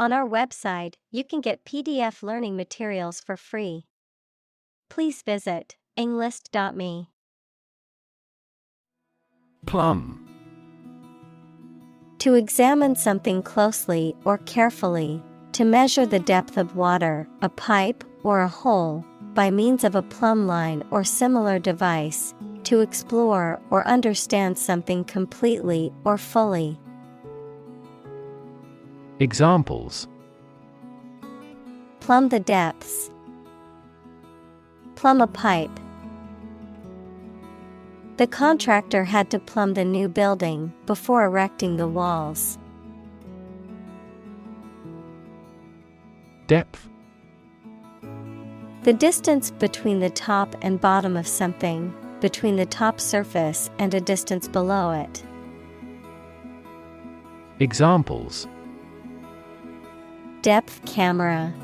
On our website, you can get PDF learning materials for free. Please visit englist.me. Plumb. To examine something closely or carefully, to measure the depth of water, a pipe, or a hole, by means of a plumb line or similar device, to explore or understand something completely or fully. Examples: Plumb the depths. Plumb a pipe. The contractor had to plumb the new building before erecting the walls. Depth. The distance between the top and bottom of something, between the top surface and a distance below it. Examples: Depth camera.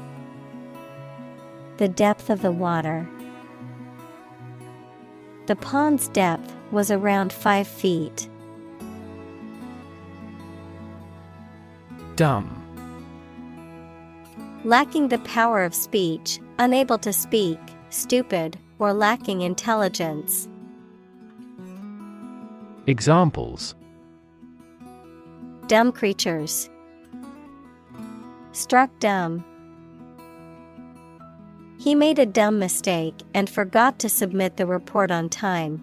The depth of the water. The pond's depth was around 5 feet. Dumb. Lacking the power of speech, unable to speak, stupid, or lacking intelligence. Examples: Dumb creatures. Struck dumb. He made a dumb mistake and forgot to submit the report on time.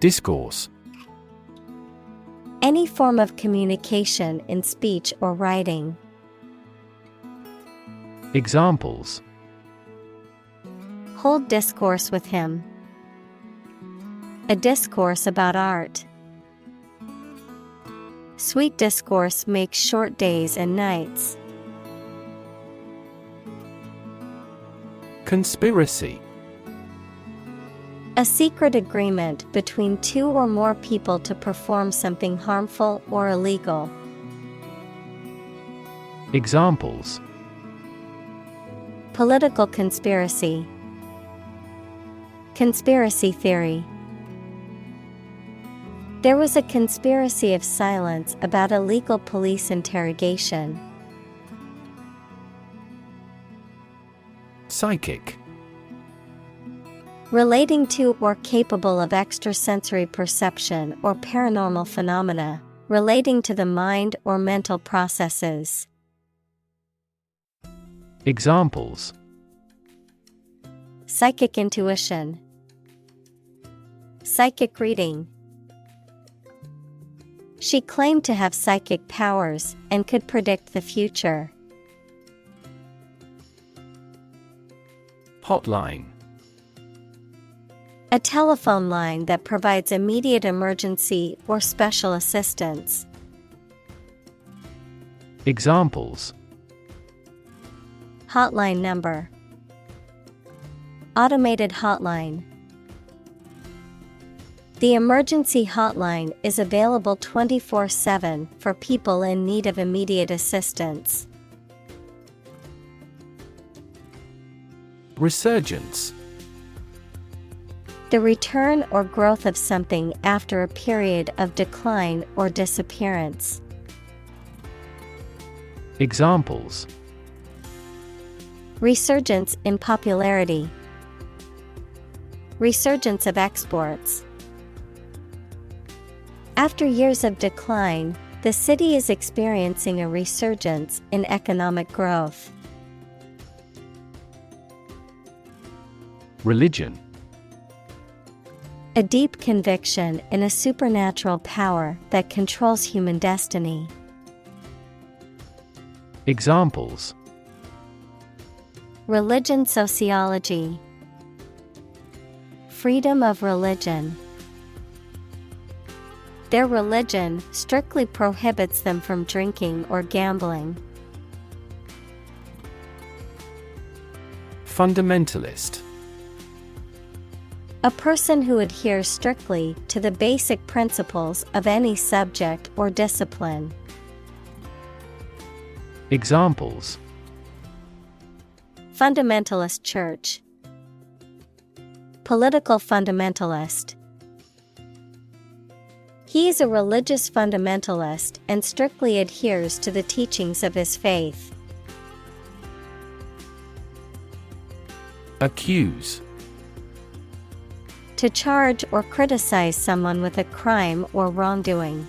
Discourse. Any form of communication in speech or writing. Examples: Hold discourse with him. A discourse about art. Sweet discourse makes short days and nights. Conspiracy. A secret agreement between two or more people to perform something harmful or illegal. Examples: Political conspiracy. Conspiracy theory. There was a conspiracy of silence about a legal police interrogation. Psychic. Relating to or capable of extrasensory perception or paranormal phenomena, relating to the mind or mental processes. Examples: Psychic intuition. Psychic reading. She claimed to have psychic powers and could predict the future. Hotline. A telephone line that provides immediate emergency or special assistance. Examples: Hotline number. Automated hotline. The emergency hotline is available 24/7 for people in need of immediate assistance. Resurgence. The return or growth of something after a period of decline or disappearance. Examples: Resurgence in popularity. Resurgence of exports. After years of decline, the city is experiencing a resurgence in economic growth. Religion. A deep conviction in a supernatural power that controls human destiny. Examples: Religion sociology. Freedom of religion. Their religion strictly prohibits them from drinking or gambling. Fundamentalist. A person who adheres strictly to the basic principles of any subject or discipline. Examples: Fundamentalist church. Political fundamentalist. He is a religious fundamentalist and strictly adheres to the teachings of his faith. Accuse. To charge or criticize someone with a crime or wrongdoing.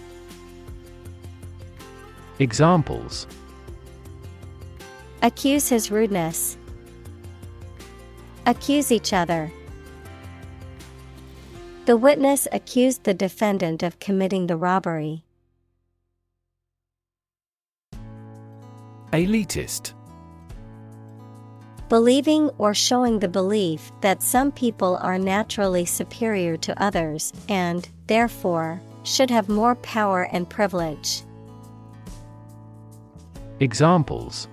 Examples: accuse his rudeness. Accuse each other. The witness accused the defendant of committing the robbery. Elitist. Believing or showing the belief that some people are naturally superior to others and, therefore, should have more power and privilege. Examples: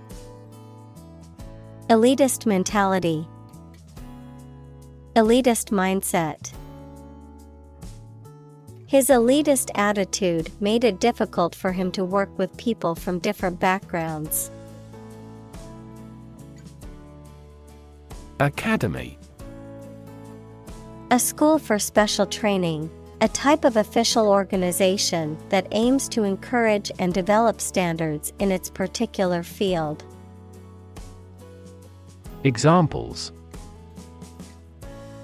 elitist mentality. Elitist mindset. His elitist attitude made it difficult for him to work with people from different backgrounds. Academy. A school for special training, a type of official organization that aims to encourage and develop standards in its particular field. Examples: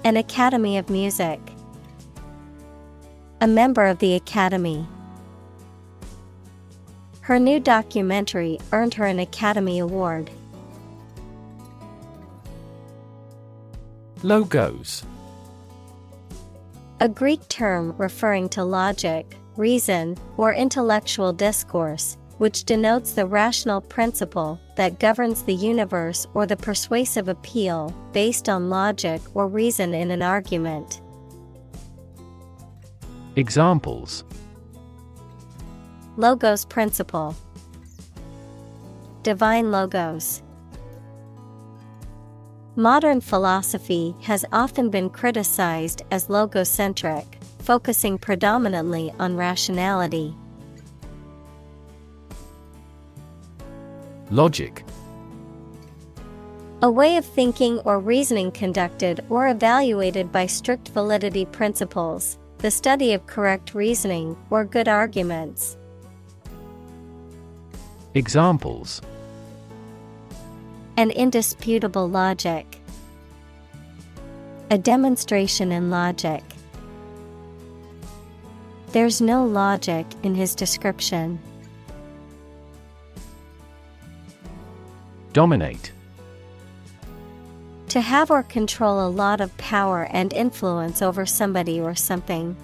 an academy of music. A member of the academy. Her new documentary earned her an Academy Award. Logos. A Greek term referring to logic, reason, or intellectual discourse, which denotes the rational principle that governs the universe or the persuasive appeal based on logic or reason in an argument. Examples: Logos principle. Divine logos. Modern philosophy has often been criticized as logocentric, focusing predominantly on rationality. Logic. A way of thinking or reasoning conducted or evaluated by strict validity principles, the study of correct reasoning or good arguments. Examples: an indisputable logic. A demonstration in logic. There's no logic in his description. Dominate. To have or control a lot of power and influence over somebody or something.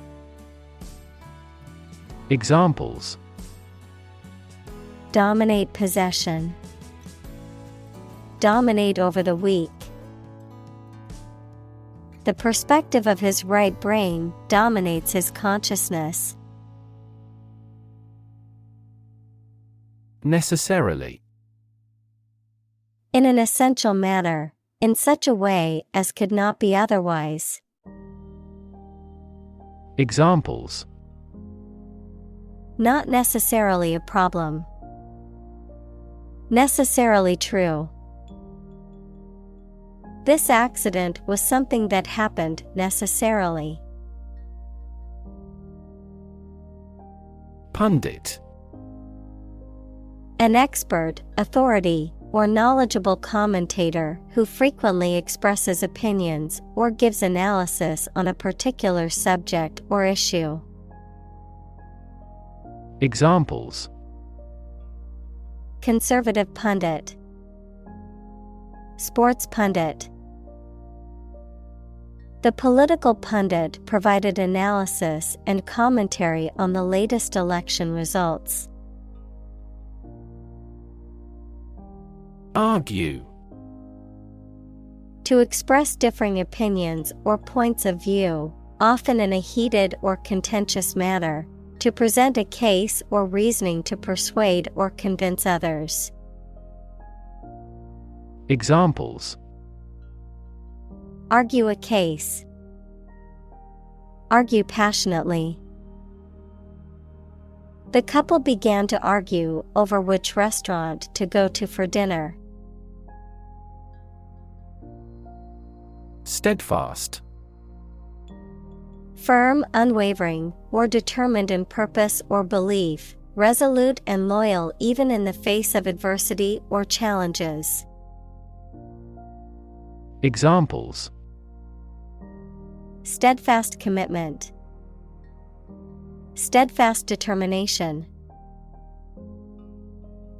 Examples: dominate possession. Dominate over the weak. The perspective of his right brain dominates his consciousness. Necessarily. In an essential manner, in such a way as could not be otherwise. Examples: not necessarily a problem. Necessarily true. This accident was something that happened necessarily. Pundit. An expert, authority, or knowledgeable commentator who frequently expresses opinions or gives analysis on a particular subject or issue. Examples: conservative pundit. Sports pundit. The political pundit provided analysis and commentary on the latest election results. Argue. To express differing opinions or points of view, often in a heated or contentious manner, to present a case or reasoning to persuade or convince others. Examples: argue a case. Argue passionately. The couple began to argue over which restaurant to go to for dinner. Steadfast. Firm, unwavering, or determined in purpose or belief, resolute and loyal even in the face of adversity or challenges. Examples: Steadfast commitment, steadfast determination.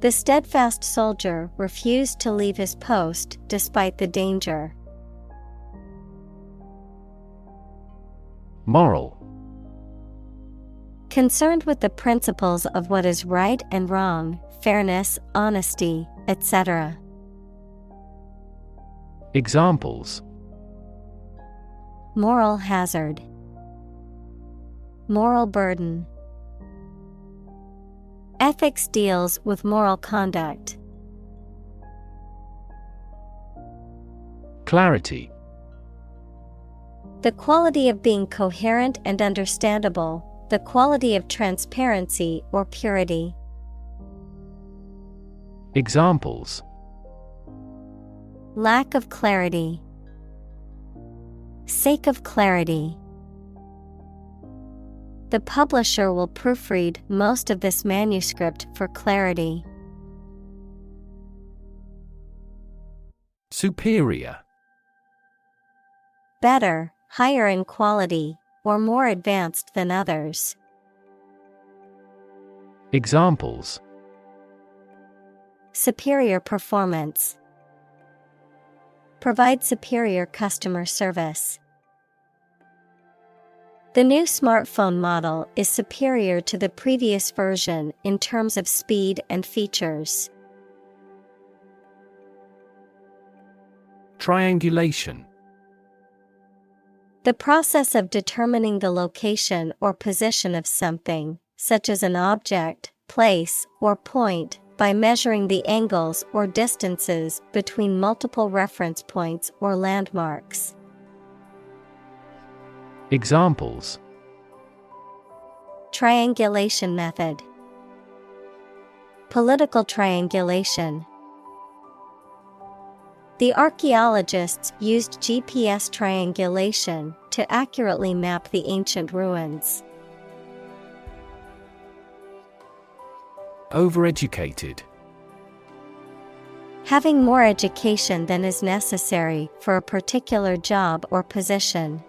The steadfast soldier refused to leave his post despite the danger. Moral: concerned with the principles of what is right and wrong, fairness, honesty, etc. Examples: Moral hazard, moral burden. Ethics deals with moral conduct. Clarity: the quality of being coherent and understandable, the quality of transparency or purity. Examples: Lack of clarity, sake of clarity. The publisher will proofread most of this manuscript for clarity. Superior: better, higher in quality, or more advanced than others. Examples: superior performance, provide superior customer service. The new smartphone model is superior to the previous version in terms of speed and features. Triangulation: the process of determining the location or position of something, such as an object, place, or point, by measuring the angles or distances between multiple reference points or landmarks. Examples: triangulation method, political triangulation. The archaeologists used GPS triangulation to accurately map the ancient ruins. Overeducated: having more education than is necessary for a particular job or position.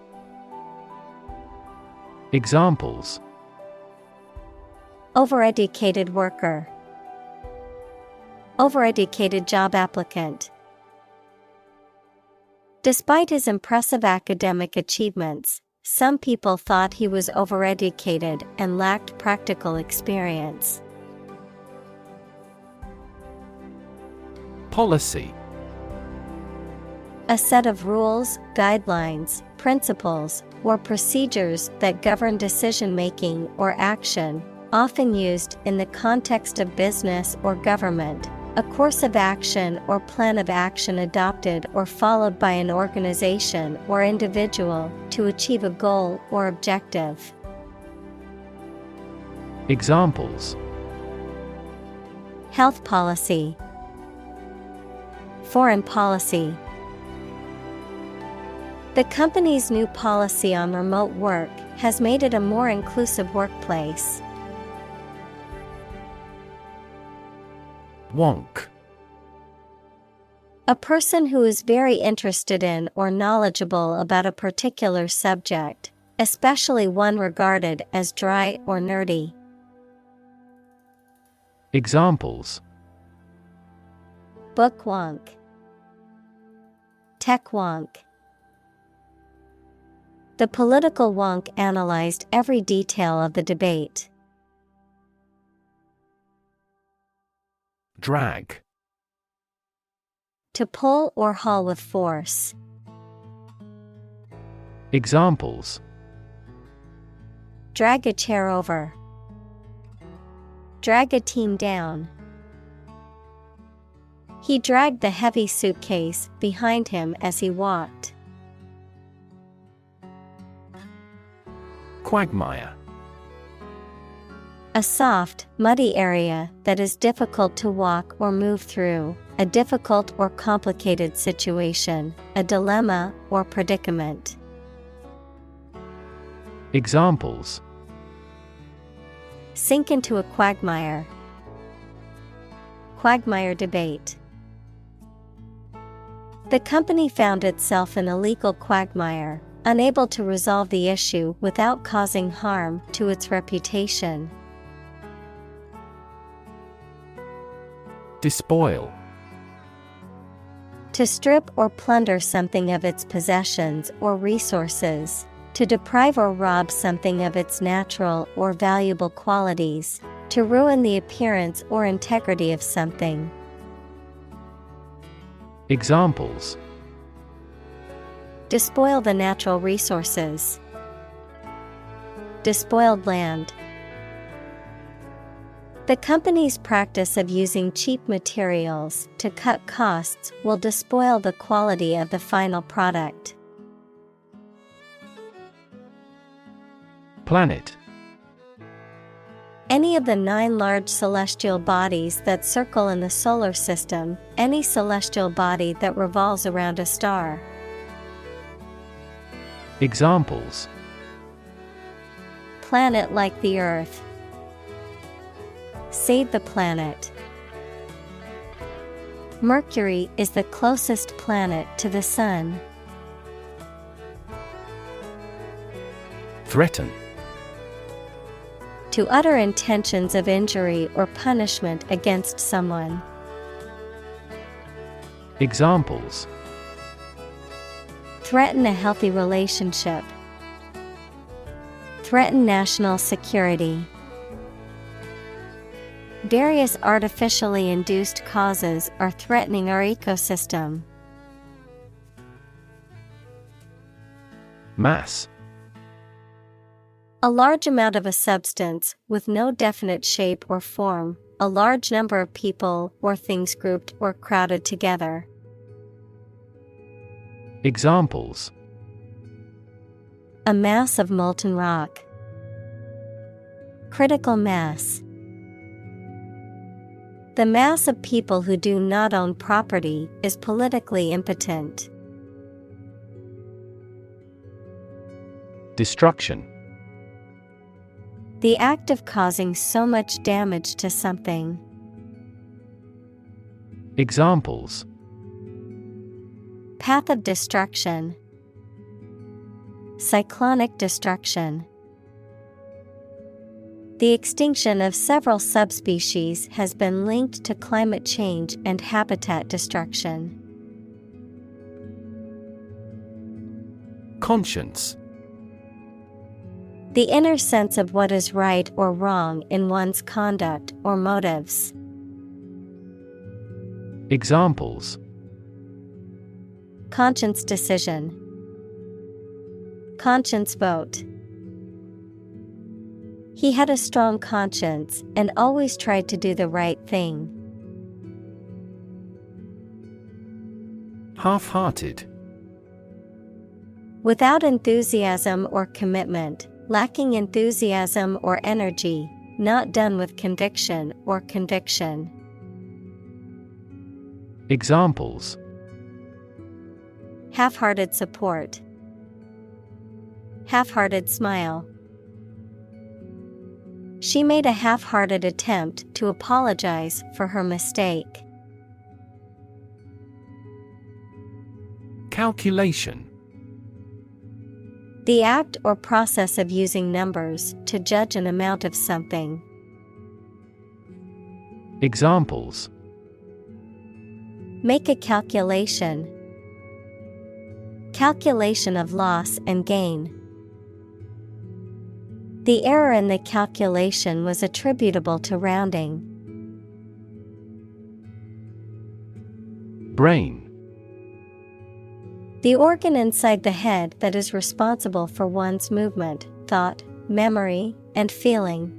Examples: overeducated worker, overeducated job applicant. Despite his impressive academic achievements, some people thought he was overeducated and lacked practical experience. Policy: a set of rules, guidelines, principles, or procedures that govern decision-making or action, often used in the context of business or government, a course of action or plan of action adopted or followed by an organization or individual to achieve a goal or objective. Examples: health policy, foreign policy. The company's new policy on remote work has made it a more inclusive workplace. Wonk: a person who is very interested in or knowledgeable about a particular subject, especially one regarded as dry or nerdy. Examples: book wonk, tech wonk. The political wonk analyzed every detail of the debate. Drag: to pull or haul with force. Examples: drag a chair over, drag a team down. He dragged the heavy suitcase behind him as he walked. Quagmire: a soft, muddy area that is difficult to walk or move through, a difficult or complicated situation, a dilemma or predicament. Examples. Sink into a quagmire. Quagmire debate. The company found itself in a legal quagmire, unable to resolve the issue without causing harm to its reputation. Despoil. To strip or plunder something of its possessions or resources, to deprive or rob something of its natural or valuable qualities, to ruin the appearance or integrity of something. Examples. Despoil the natural resources. Despoiled land. The company's practice of using cheap materials to cut costs will despoil the quality of the final product. Planet. Any of the 9 large celestial bodies that circle in the solar system, any celestial body that revolves around a star. Examples. Planet like the Earth. Save the planet. Mercury is the closest planet to the Sun. Threaten. To utter intentions of injury or punishment against someone. Examples. Threaten a healthy relationship. Threaten national security. Various artificially induced causes are threatening our ecosystem. Mass. A large amount of a substance with no definite shape or form, a large number of people or things grouped or crowded together. Examples. A mass of molten rock. Critical mass. The mass of people who do not own property is politically impotent. Destruction. The act of causing so much damage to something. Examples. Path of destruction. Cyclonic destruction. The extinction of several subspecies has been linked to climate change and habitat destruction. Conscience. The inner sense of what is right or wrong in one's conduct or motives. Examples. Conscience decision. Conscience vote. He had a strong conscience and always tried to do the right thing. Half-hearted. Without enthusiasm or commitment, lacking enthusiasm or energy, not done with conviction or conviction. Examples. Half-hearted support. Half-hearted smile. She made a half-hearted attempt to apologize for her mistake. Calculation. The act or process of using numbers to judge an amount of something. Examples. Make a calculation. Calculation of loss and gain. The error in the calculation was attributable to rounding. Brain. The organ inside the head that is responsible for one's movement, thought, memory, and feeling.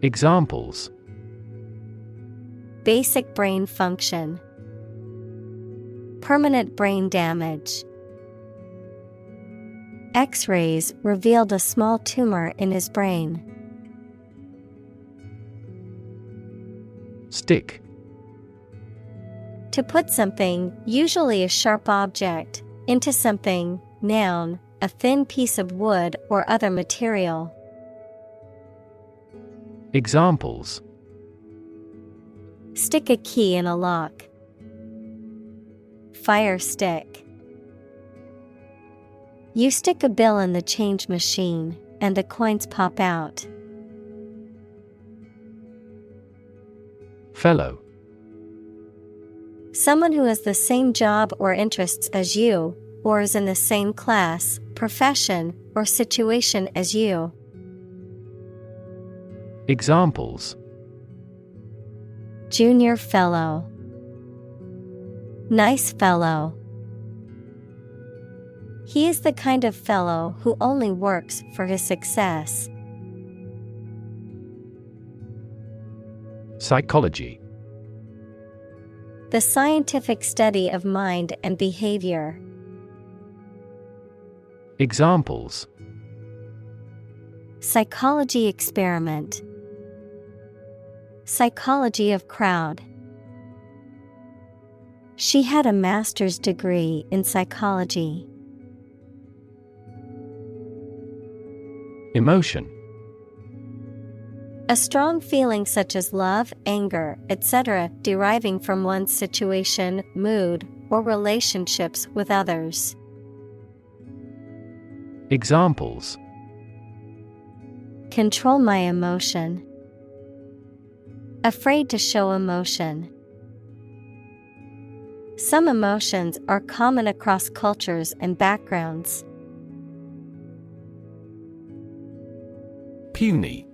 Examples. Basic brain function. Permanent brain damage. X-rays revealed a small tumor in his brain. Stick. To put something, usually a sharp object, into something, noun, a thin piece of wood or other material. Examples: Stick a key in a lock. Fire stick. You stick a bill in the change machine, and the coins pop out. Fellow. Someone who has the same job or interests as you, or is in the same class, profession, or situation as you. Examples: Junior fellow. Nice fellow. He is the kind of fellow who only works for his success. Psychology. The scientific study of mind and behavior. Examples: Psychology experiment. Psychology of crowd. She had a master's degree in psychology. Emotion. A strong feeling such as love, anger, etc., deriving from one's situation, mood, or relationships with others. Examples: Control my emotion. Afraid to show emotion. Some emotions are common across cultures and backgrounds. Puny.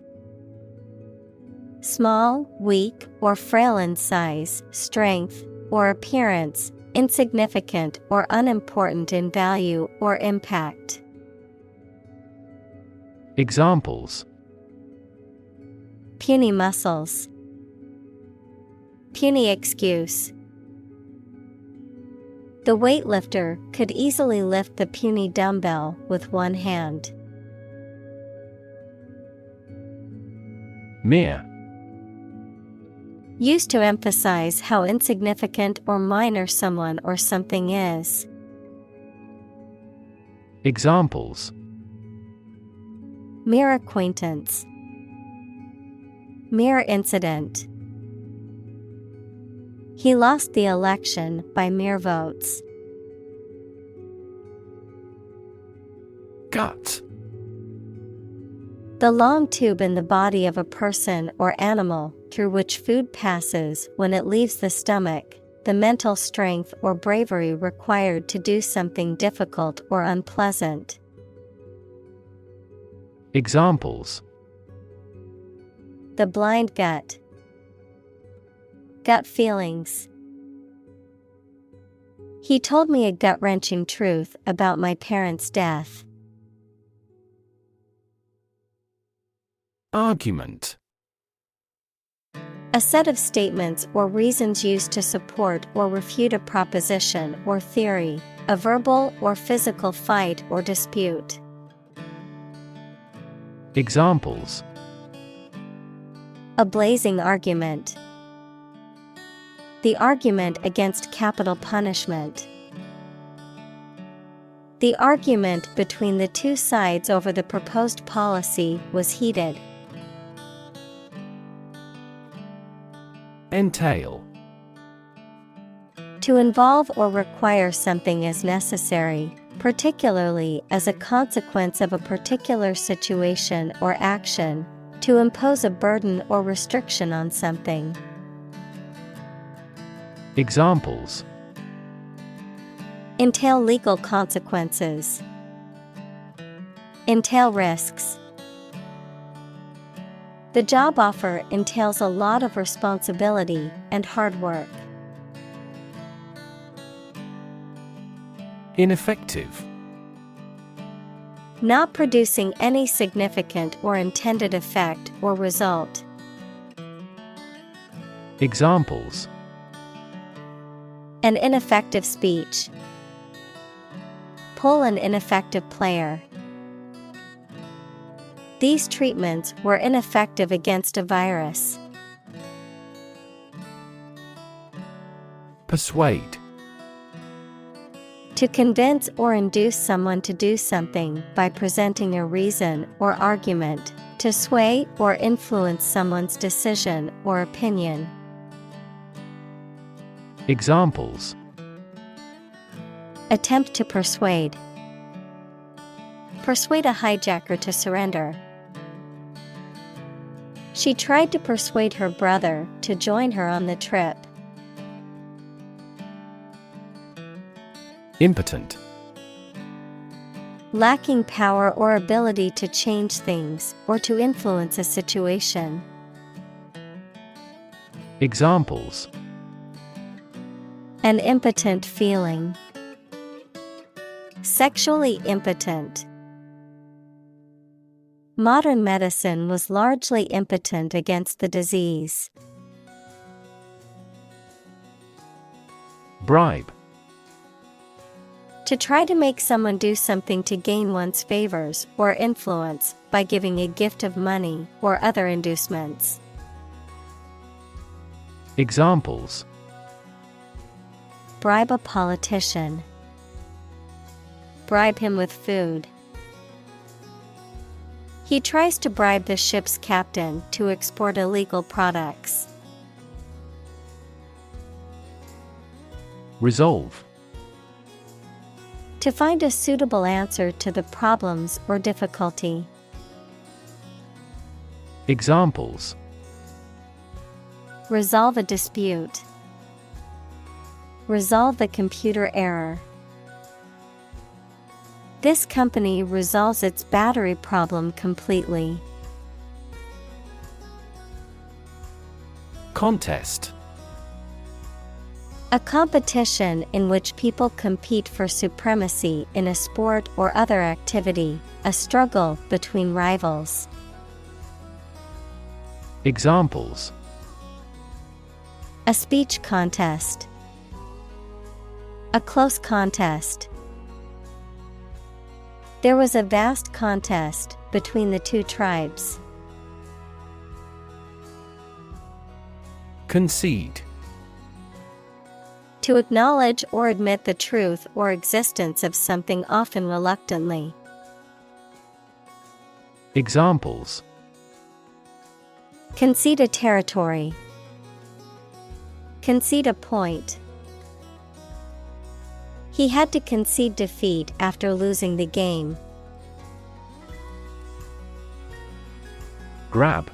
Small, weak, or frail in size, strength, or appearance, insignificant or unimportant in value or impact. Examples: Puny muscles. Puny excuse. The weightlifter could easily lift the puny dumbbell with one hand. Mere. Used to emphasize how insignificant or minor someone or something is. Examples: Mere acquaintance. Mere incident. He lost the election by mere votes. Gut. The long tube in the body of a person or animal through which food passes when it leaves the stomach, the mental strength or bravery required to do something difficult or unpleasant. Examples: The blind gut. Gut feelings. He told me a gut-wrenching truth about my parents' death. Argument. A set of statements or reasons used to support or refute a proposition or theory, a verbal or physical fight or dispute. Examples: A blazing argument. The argument against capital punishment. The argument between the two sides over the proposed policy was heated. Entail. To involve or require something as necessary, particularly as a consequence of a particular situation or action, to impose a burden or restriction on something. Examples: Entail legal consequences. Entail risks. The job offer entails a lot of responsibility and hard work. Ineffective. Not producing any significant or intended effect or result. Examples: An ineffective speech. Pull an ineffective player. These treatments were ineffective against a virus. Persuade. To convince or induce someone to do something by presenting a reason or argument, to sway or influence someone's decision or opinion. Examples: Attempt to persuade. Persuade a hijacker to surrender. She tried to persuade her brother to join her on the trip. Impotent. Lacking power or ability to change things or to influence a situation. Examples: An impotent feeling. Sexually impotent. Modern medicine was largely impotent against the disease. Bribe. To try to make someone do something to gain one's favors or influence by giving a gift of money or other inducements. Examples: Bribe a politician. Bribe him with food. He tries to bribe the ship's captain to export illegal products. Resolve. To find a suitable answer to the problems or difficulty. Examples: Resolve a dispute. Resolve the computer error. This company resolves its battery problem completely. Contest. A competition in which people compete for supremacy in a sport or other activity, a struggle between rivals. Examples: A speech contest. A close contest. There was a vast contest between the two tribes. Concede. To acknowledge or admit the truth or existence of something, often reluctantly. Examples: Concede a territory. Concede a point. He had to concede defeat after losing the game. Grab.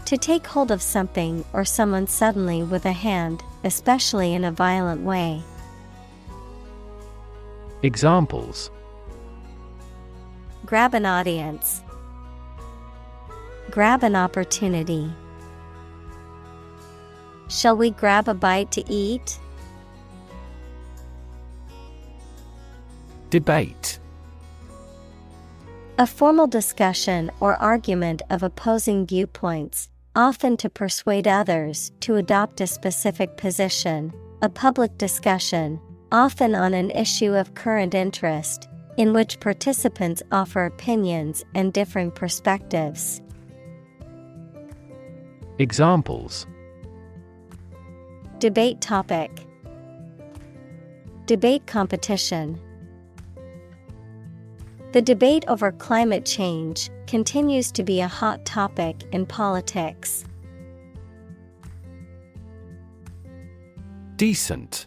To take hold of something or someone suddenly with a hand, especially in a violent way. Examples: Grab an audience. Grab an opportunity. Shall we grab a bite to eat? Debate. A formal discussion or argument of opposing viewpoints, often to persuade others to adopt a specific position, a public discussion, often on an issue of current interest, in which participants offer opinions and differing perspectives. Examples: Debate topic. Debate competition. The debate over climate change continues to be a hot topic in politics. Decent.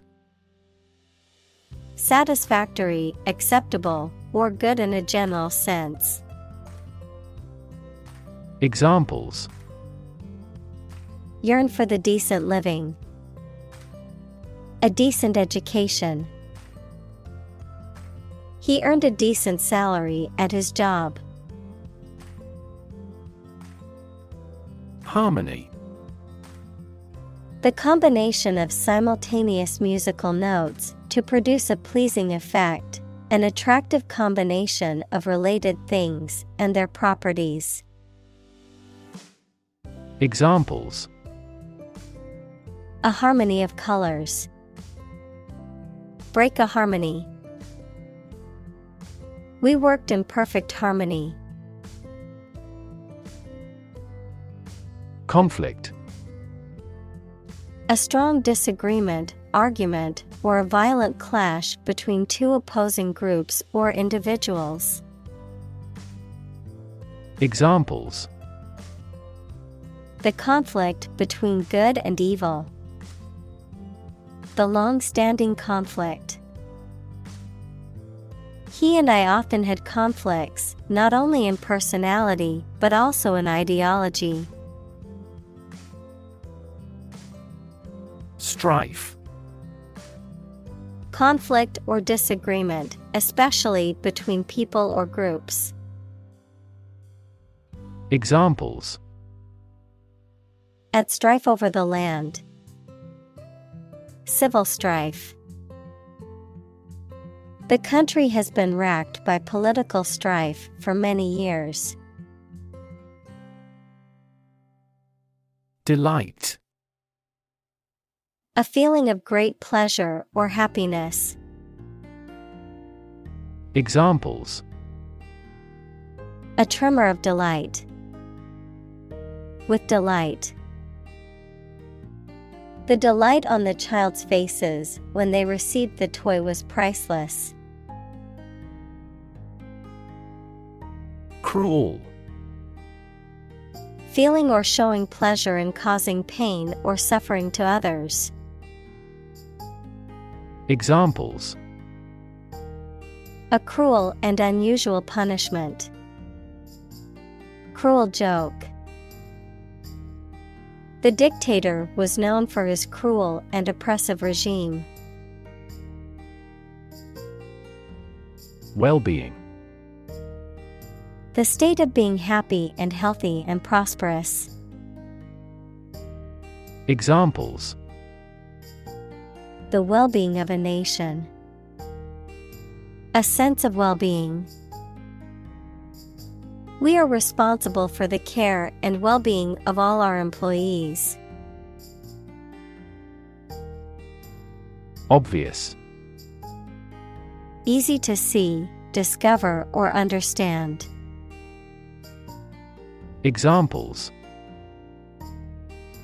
Satisfactory, acceptable, or good in a general sense. Examples: Yearn for the decent living. A decent education. He earned a decent salary at his job. Harmony. The combination of simultaneous musical notes to produce a pleasing effect, an attractive combination of related things and their properties. Examples: A harmony of colors. Break a harmony. We worked in perfect harmony. Conflict. A strong disagreement, argument or a violent clash between two opposing groups or individuals. Examples: The conflict between good and evil. The long-standing conflict. He and I often had conflicts, not only in personality, but also in ideology. Strife. Conflict or disagreement, especially between people or groups. Examples: At strife over the land. Civil strife. The country has been racked by political strife for many years. Delight. A feeling of great pleasure or happiness. Examples: A tremor of delight. With delight. The delight on the child's faces when they received the toy was priceless. Cruel. Feeling or showing pleasure in causing pain or suffering to others. Examples: A cruel and unusual punishment. Cruel joke. The dictator was known for his cruel and oppressive regime. Well-being. The state of being happy and healthy and prosperous. Examples: The well-being of a nation. A sense of well-being. We are responsible for the care and well-being of all our employees. Obvious. Easy to see, discover, or understand. Examples: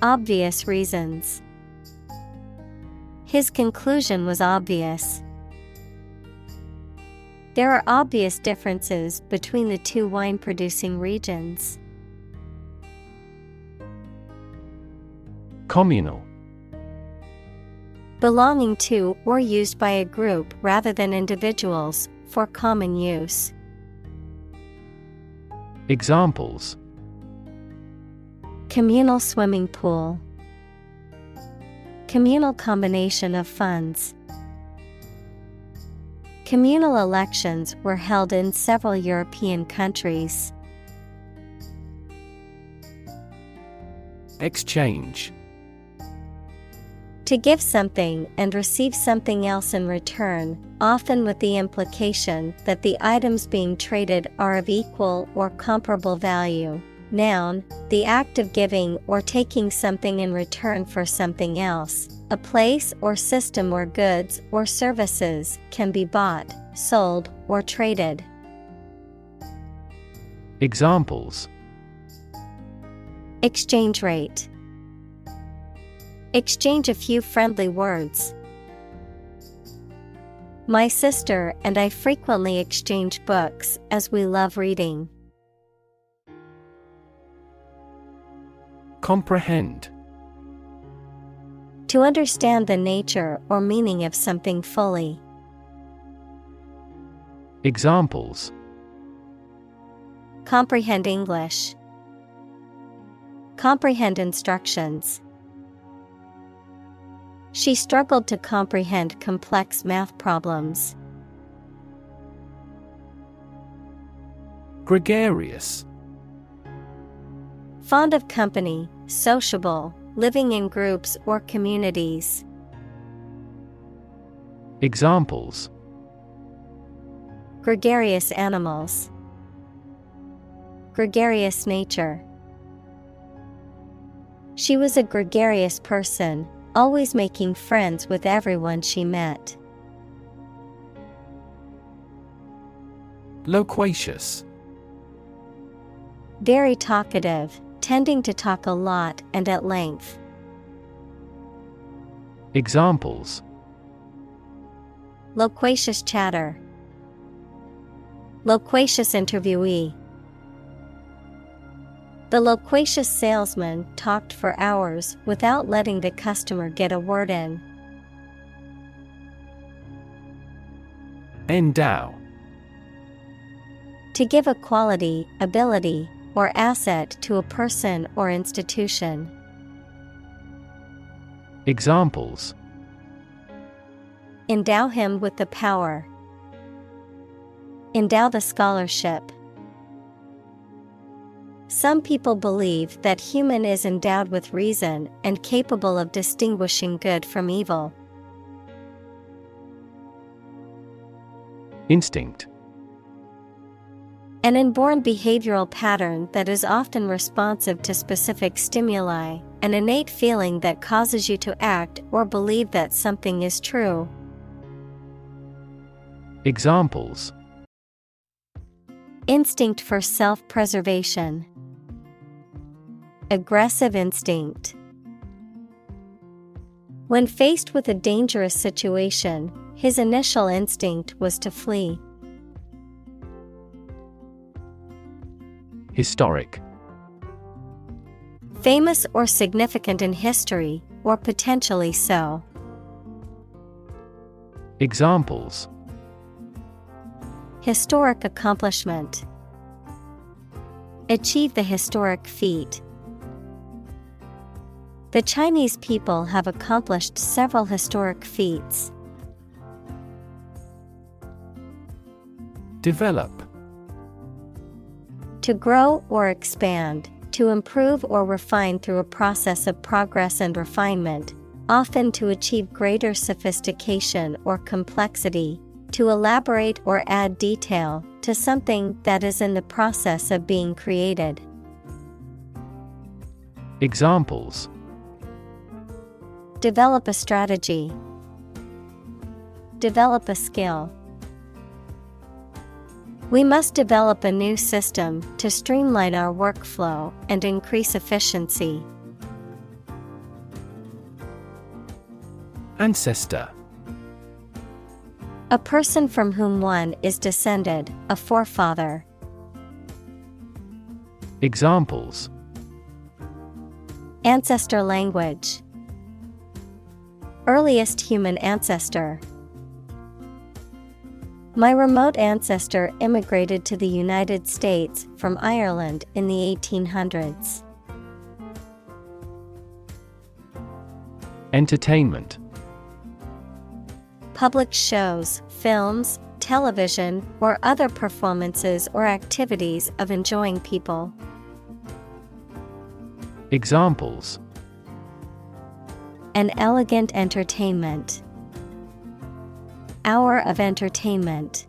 Obvious reasons. His conclusion was obvious. There are obvious differences between the two wine-producing regions. Communal. Belonging to or used by a group rather than individuals, for common use. Examples: Communal swimming pool. Communal combination of funds. Communal elections were held in several European countries. Exchange. To give something and receive something else in return, often with the implication that the items being traded are of equal or comparable value. Noun, the act of giving or taking something in return for something else, a place or system where goods or services can be bought, sold, or traded. Examples: Exchange rate. Exchange a few friendly words. My sister and I frequently exchange books as we love reading. Comprehend. To understand the nature or meaning of something fully. Examples: Comprehend English. Comprehend instructions. She struggled to comprehend complex math problems. Gregarious. Fond of company, sociable, living in groups or communities. Examples: Gregarious animals. Gregarious nature. She was a gregarious person, always making friends with everyone she met. Loquacious. Very talkative, tending to talk a lot and at length. Examples: loquacious chatter, loquacious interviewee. The loquacious salesman talked for hours without letting the customer get a word in. Endow. To give a quality, ability, or asset to a person or institution. Examples: endow him with the power, endow the scholarship. Some people believe that human is endowed with reason and capable of distinguishing good from evil. Instinct. An inborn behavioral pattern that is often responsive to specific stimuli, an innate feeling that causes you to act or believe that something is true. Examples: instinct for self-preservation, aggressive instinct. When faced with a dangerous situation, his initial instinct was to flee. Historic. Famous or significant in history, or potentially so. Examples: historic accomplishment, achieve the historic feat. The Chinese people have accomplished several historic feats. Develop. To grow or expand, to improve or refine through a process of progress and refinement, often to achieve greater sophistication or complexity, to elaborate or add detail to something that is in the process of being created. Examples: develop a strategy, develop a skill. We must develop a new system to streamline our workflow and increase efficiency. Ancestor. A person from whom one is descended, a forefather. Examples: ancestor language, earliest human ancestor. My remote ancestor immigrated to the United States from Ireland in the 1800s. Entertainment. Public shows, films, television, or other performances or activities of enjoying people. Examples: an elegant entertainment, hour of entertainment.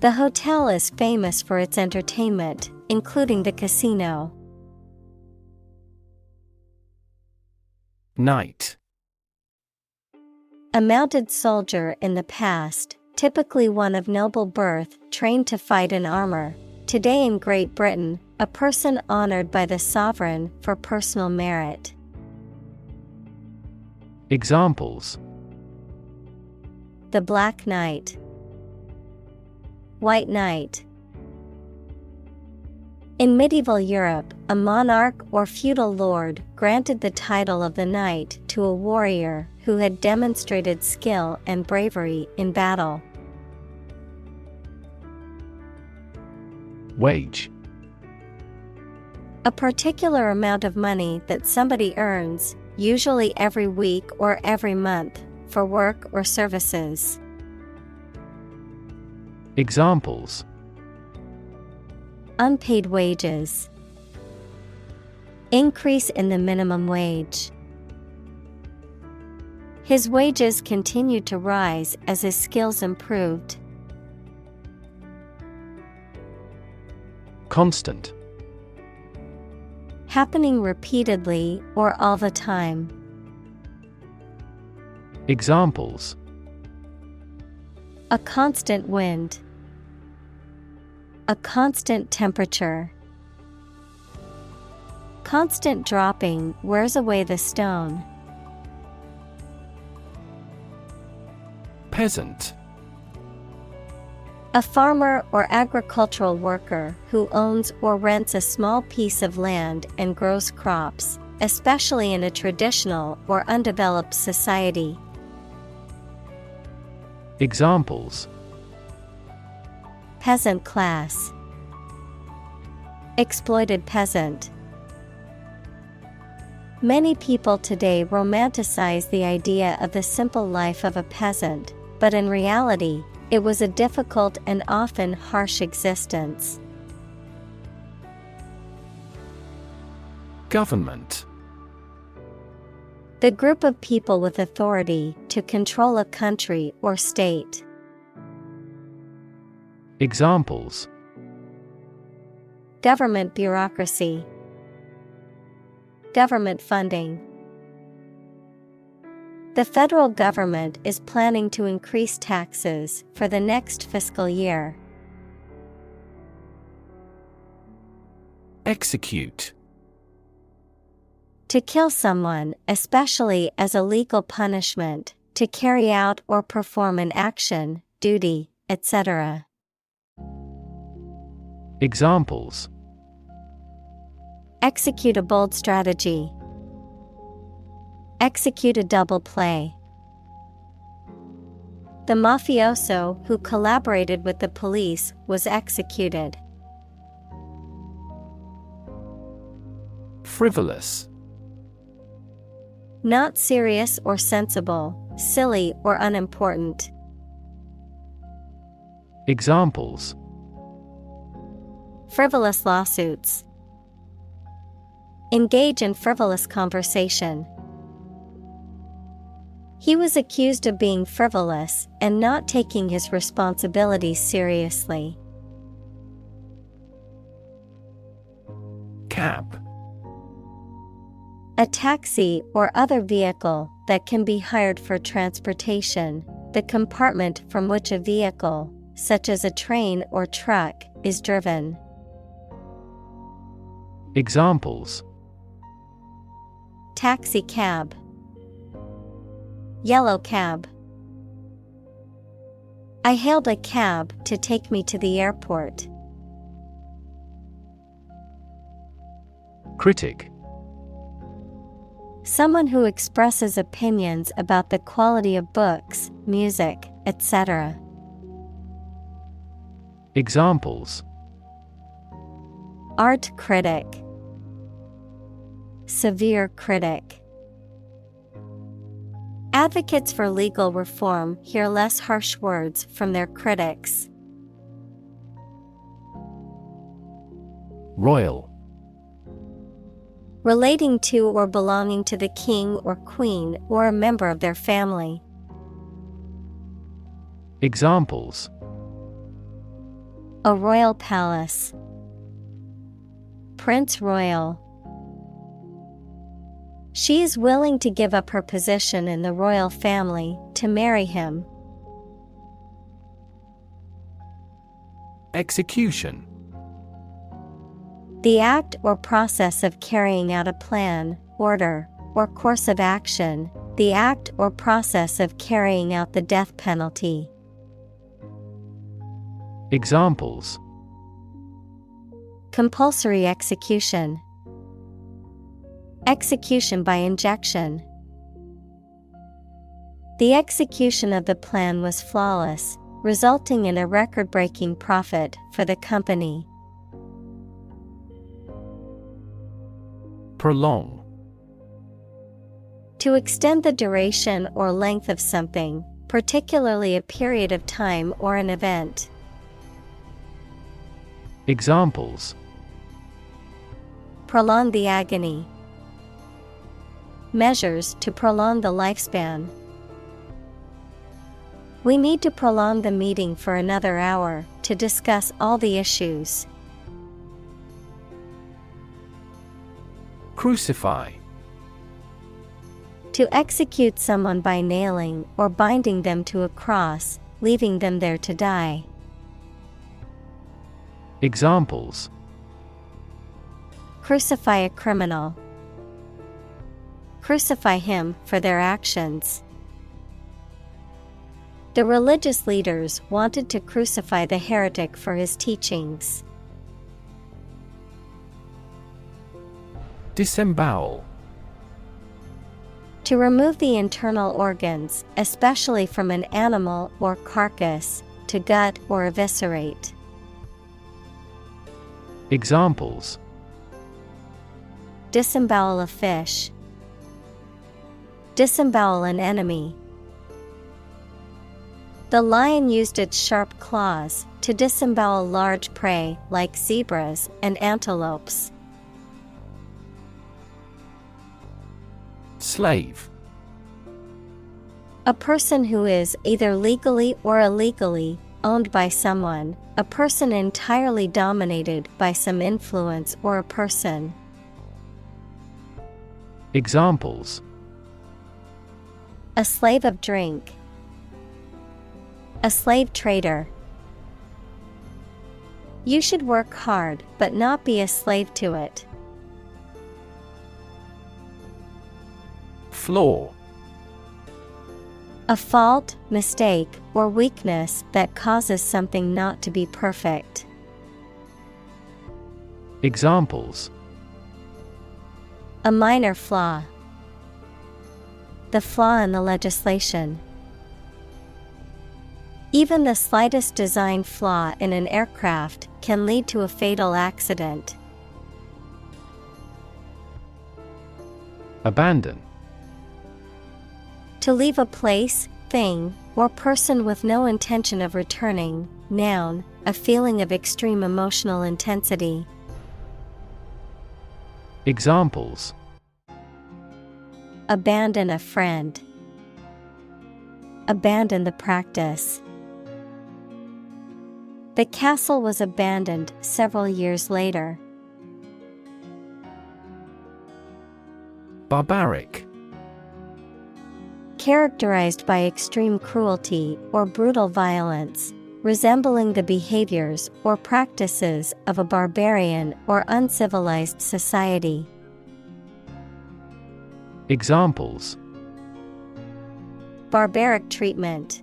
The hotel is famous for its entertainment, including the casino. Knight. A mounted soldier in the past, typically one of noble birth, trained to fight in armor. Today in Great Britain, a person honored by the sovereign for personal merit. Examples: the Black Knight, White Knight. In medieval Europe, a monarch or feudal lord granted the title of the knight to a warrior who had demonstrated skill and bravery in battle. Wage. A particular amount of money that somebody earns, usually every week or every month, for work or services. Examples: unpaid wages, increase in the minimum wage. His wages continued to rise as his skills improved. Constant. Happening repeatedly or all the time. Examples: a constant wind, a constant temperature. Constant dropping wears away the stone. Peasant. A farmer or agricultural worker who owns or rents a small piece of land and grows crops, especially in a traditional or undeveloped society. Examples: Peasant class. Exploited peasant. Many people today romanticize the idea of the simple life of a peasant, but in reality, it was a difficult and often harsh existence. Government. The group of people with authority to control a country or state. Examples: Government bureaucracy. Government funding. The federal government is planning to increase taxes for the next fiscal year. Execute. To kill someone, especially as a legal punishment, to carry out or perform an action, duty, etc. Examples: Execute a bold strategy. Execute a double play. The mafioso who collaborated with the police was executed. Frivolous. Not serious or sensible, silly or unimportant. Examples: Frivolous lawsuits. Engage in frivolous conversation. He was accused of being frivolous and not taking his responsibilities seriously. Cab. A taxi or other vehicle that can be hired for transportation, the compartment from which a vehicle, such as a train or truck, is driven. Examples: Taxi cab. Yellow cab. I hailed a cab to take me to the airport. Critic. Someone who expresses opinions about the quality of books, music, etc. Examples: Art critic. Severe critic. Advocates for legal reform hear less harsh words from their critics. Royal. Relating to or belonging to the king or queen or a member of their family. Examples: A royal palace. Prince Royal. She is willing to give up her position in the royal family to marry him. Execution. The act or process of carrying out a plan, order, or course of action, the act or process of carrying out the death penalty. Examples: Compulsory execution. Execution by injection. The execution of the plan was flawless, resulting in a record-breaking profit for the company. Prolong. To extend the duration or length of something, particularly a period of time or an event. Examples: Prolong the agony. Measures to prolong the lifespan. We need to prolong the meeting for another hour to discuss all the issues. Crucify. To execute someone by nailing or binding them to a cross, leaving them there to die. Examples: Crucify a criminal. Crucify him for their actions. The religious leaders wanted to crucify the heretic for his teachings. Disembowel. To remove the internal organs, especially from an animal or carcass, to gut or eviscerate. Examples: Disembowel a fish. Disembowel an enemy. The lion used its sharp claws to disembowel large prey like zebras and antelopes. Slave. A person who is either legally or illegally owned by someone, a person entirely dominated by some influence or a person. Examples: A slave of drink. A slave trader. You should work hard but not be a slave to it. Flaw. A fault, mistake, or weakness that causes something not to be perfect. Examples: A minor flaw. The flaw in the legislation. Even the slightest design flaw in an aircraft can lead to a fatal accident. Abandon. To leave a place, thing, or person with no intention of returning. Noun, a feeling of extreme emotional intensity. Examples: Abandon a friend. Abandon the practice. The castle was abandoned several years later. Barbaric. Characterized by extreme cruelty or brutal violence, resembling the behaviors or practices of a barbarian or uncivilized society. Examples: Barbaric treatment.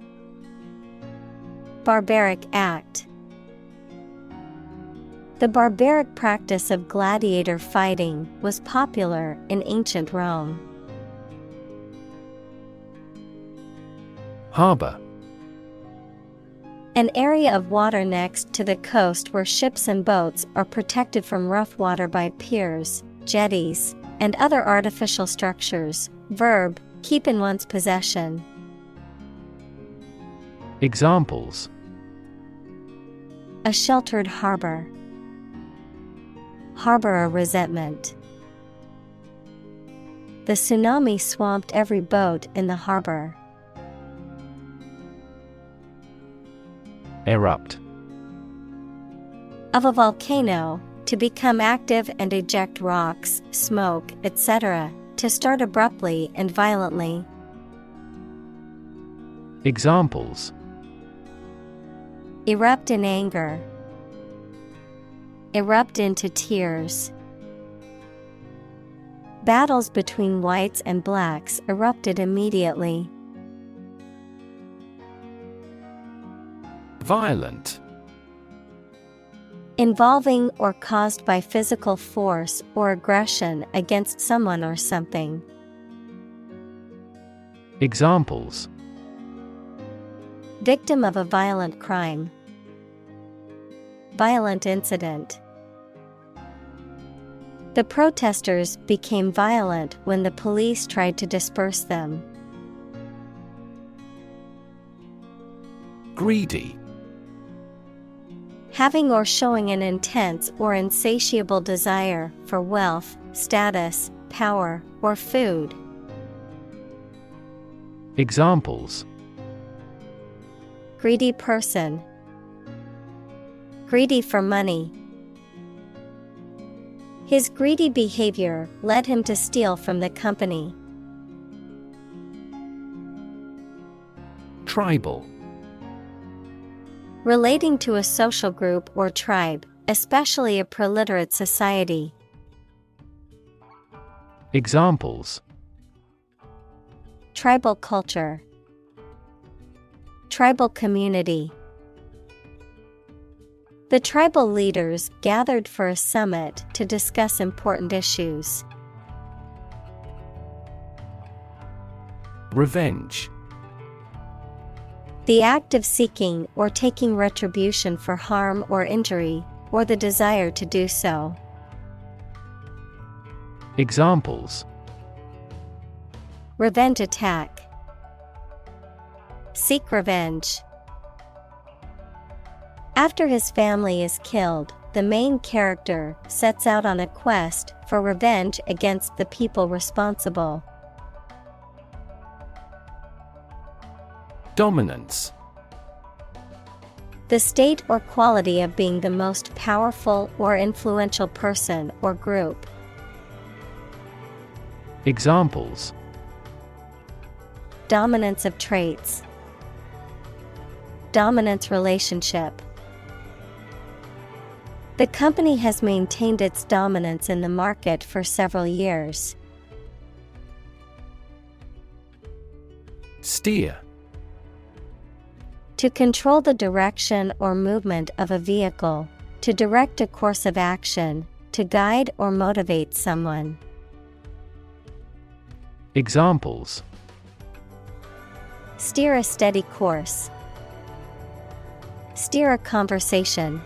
Barbaric act. The barbaric practice of gladiator fighting was popular in ancient Rome. Harbor. An area of water next to the coast where ships and boats are protected from rough water by piers, jetties, and other artificial structures. Verb, keep in one's possession. Examples: A sheltered harbor. Harbor a resentment. The tsunami swamped every boat in the harbor. Erupt. Of a volcano, to become active and eject rocks, smoke, etc., to start abruptly and violently. Examples: Erupt in anger. Erupt into tears. Battles between whites and blacks erupted immediately. Violent. Involving or caused by physical force or aggression against someone or something. Examples: Victim of a violent crime. Violent incident. The protesters became violent when the police tried to disperse them. Greedy. Having or showing an intense or insatiable desire for wealth, status, power, or food. Examples: Greedy person. Greedy for money. His greedy behavior led him to steal from the company. Tribal. Relating to a social group or tribe, especially a proliterate society. Examples: Tribal culture. Tribal community. The tribal leaders gathered for a summit to discuss important issues. Revenge. The act of seeking or taking retribution for harm or injury, or the desire to do so. Examples: Revenge attack. Seek revenge. After his family is killed, the main character sets out on a quest for revenge against the people responsible. Dominance. The state or quality of being the most powerful or influential person or group. Examples: Dominance of traits. Dominance relationship. The company has maintained its dominance in the market for several years. Steer. To control the direction or movement of a vehicle, to direct a course of action, to guide or motivate someone. Examples: Steer a steady course. Steer a conversation.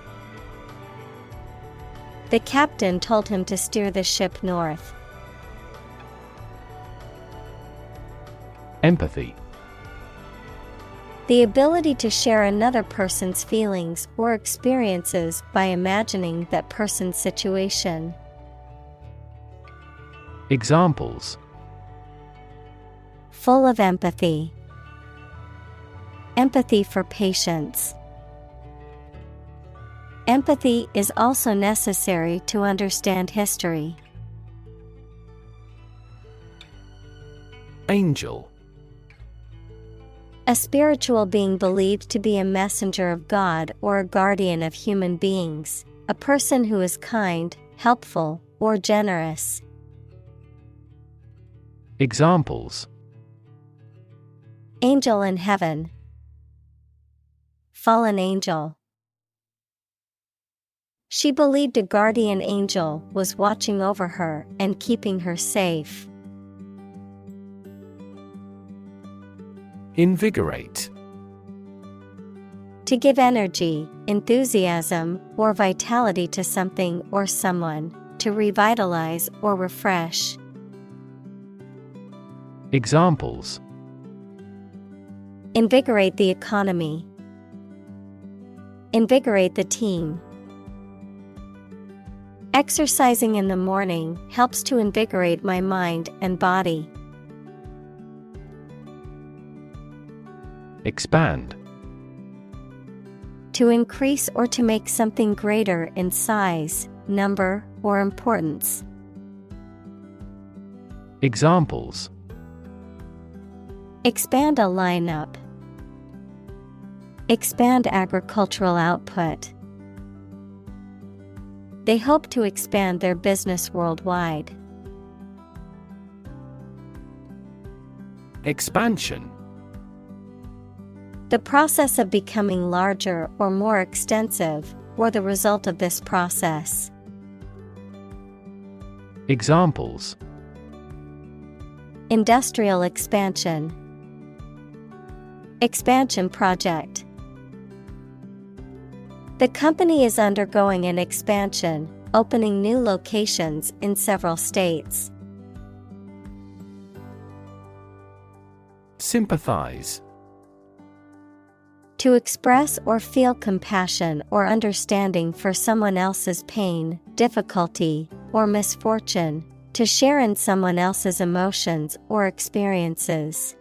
The captain told him to steer the ship north. Empathy. The ability to share another person's feelings or experiences by imagining that person's situation. Examples: Full of empathy. Empathy for patients. Empathy is also necessary to understand history. Angel. A spiritual being believed to be a messenger of God or a guardian of human beings, a person who is kind, helpful, or generous. Examples: Angel in heaven. Fallen angel. She believed a guardian angel was watching over her and keeping her safe. Invigorate. To give energy, enthusiasm, or vitality to something or someone, to revitalize or refresh. Examples: Invigorate the economy. Invigorate the team. Exercising in the morning helps to invigorate my mind and body. Expand. To increase or to make something greater in size, number, or importance. Examples: Expand a lineup. Expand agricultural output. They hope to expand their business worldwide. Expansion. The process of becoming larger or more extensive, or the result of this process. Examples: Industrial expansion. Expansion project. The company is undergoing an expansion, opening new locations in several states. Sympathize. To express or feel compassion or understanding for someone else's pain, difficulty, or misfortune, to share in someone else's emotions or experiences.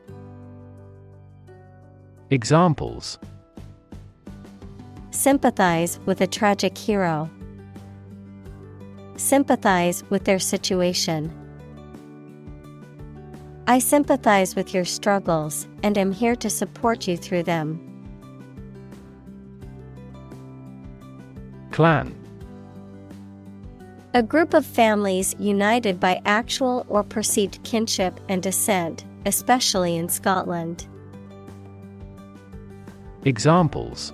Examples: Sympathize with a tragic hero. Sympathize with their situation. I sympathize with your struggles and am here to support you through them. Clan. A group of families united by actual or perceived kinship and descent, especially in Scotland. Examples: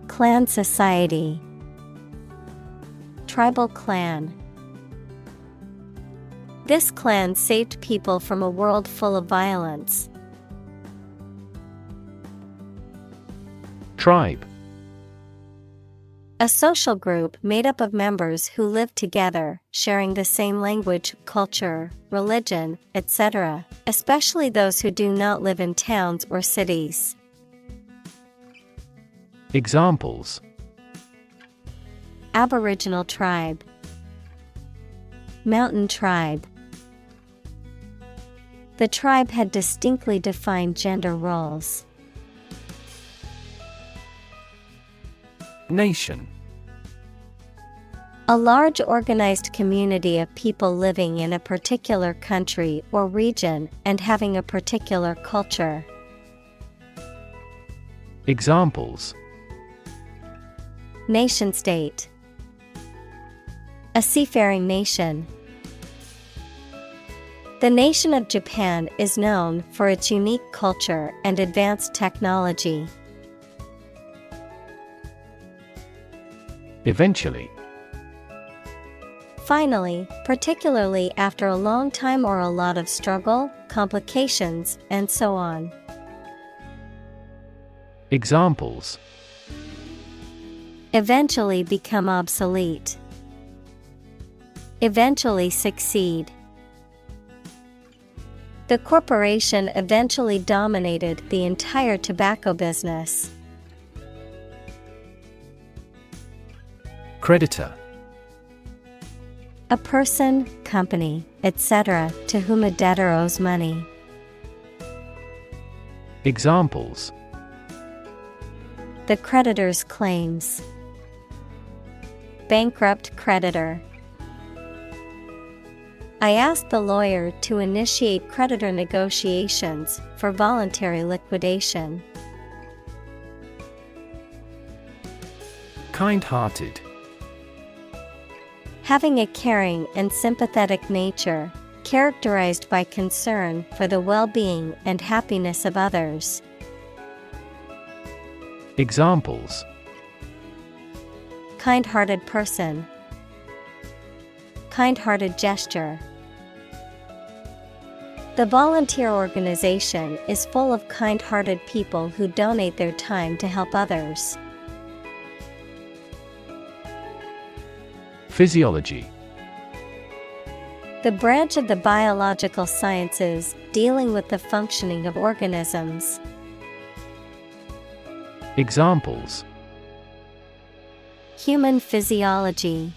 clan society, tribal clan. This clan saved people from a world full of violence. Tribe. A social group made up of members who live together, sharing the same language, culture, religion, etc., especially those who do not live in towns or cities. Examples: Aboriginal tribe, mountain tribe. The tribe had distinctly defined gender roles. Nation. A large organized community of people living in a particular country or region and having a particular culture. Examples: Nation-state, a seafaring nation. The nation of Japan is known for its unique culture and advanced technology. Eventually. Finally, particularly after a long time or a lot of struggle, complications, and so on. Examples: Eventually become obsolete. Eventually succeed. The corporation eventually dominated the entire tobacco business. Creditor. A person, company, etc., to whom a debtor owes money. Examples: The creditor's claims. Bankrupt creditor. I asked the lawyer to initiate creditor negotiations for voluntary liquidation. Kind-hearted. Having a caring and sympathetic nature, characterized by concern for the well-being and happiness of others. Examples: Kind-hearted person. Kind-hearted gesture. The volunteer organization is full of kind-hearted people who donate their time to help others. Physiology. The branch of the biological sciences dealing with the functioning of organisms. Examples: Human physiology.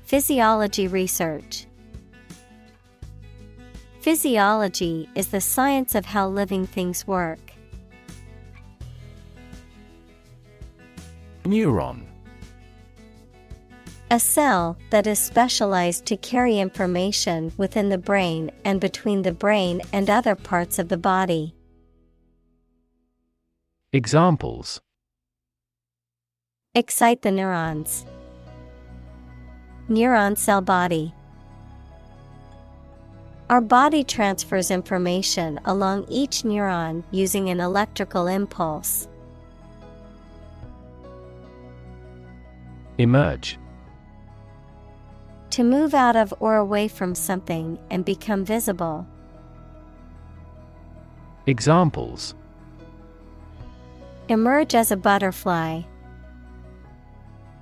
Physiology research. Physiology is the science of how living things work. Neuron. A cell that is specialized to carry information within the brain and between the brain and other parts of the body. Examples: Excite the neurons. Neuron cell body. Our body transfers information along each neuron using an electrical impulse. Emerge. To move out of or away from something and become visible. Examples: Emerge as a butterfly.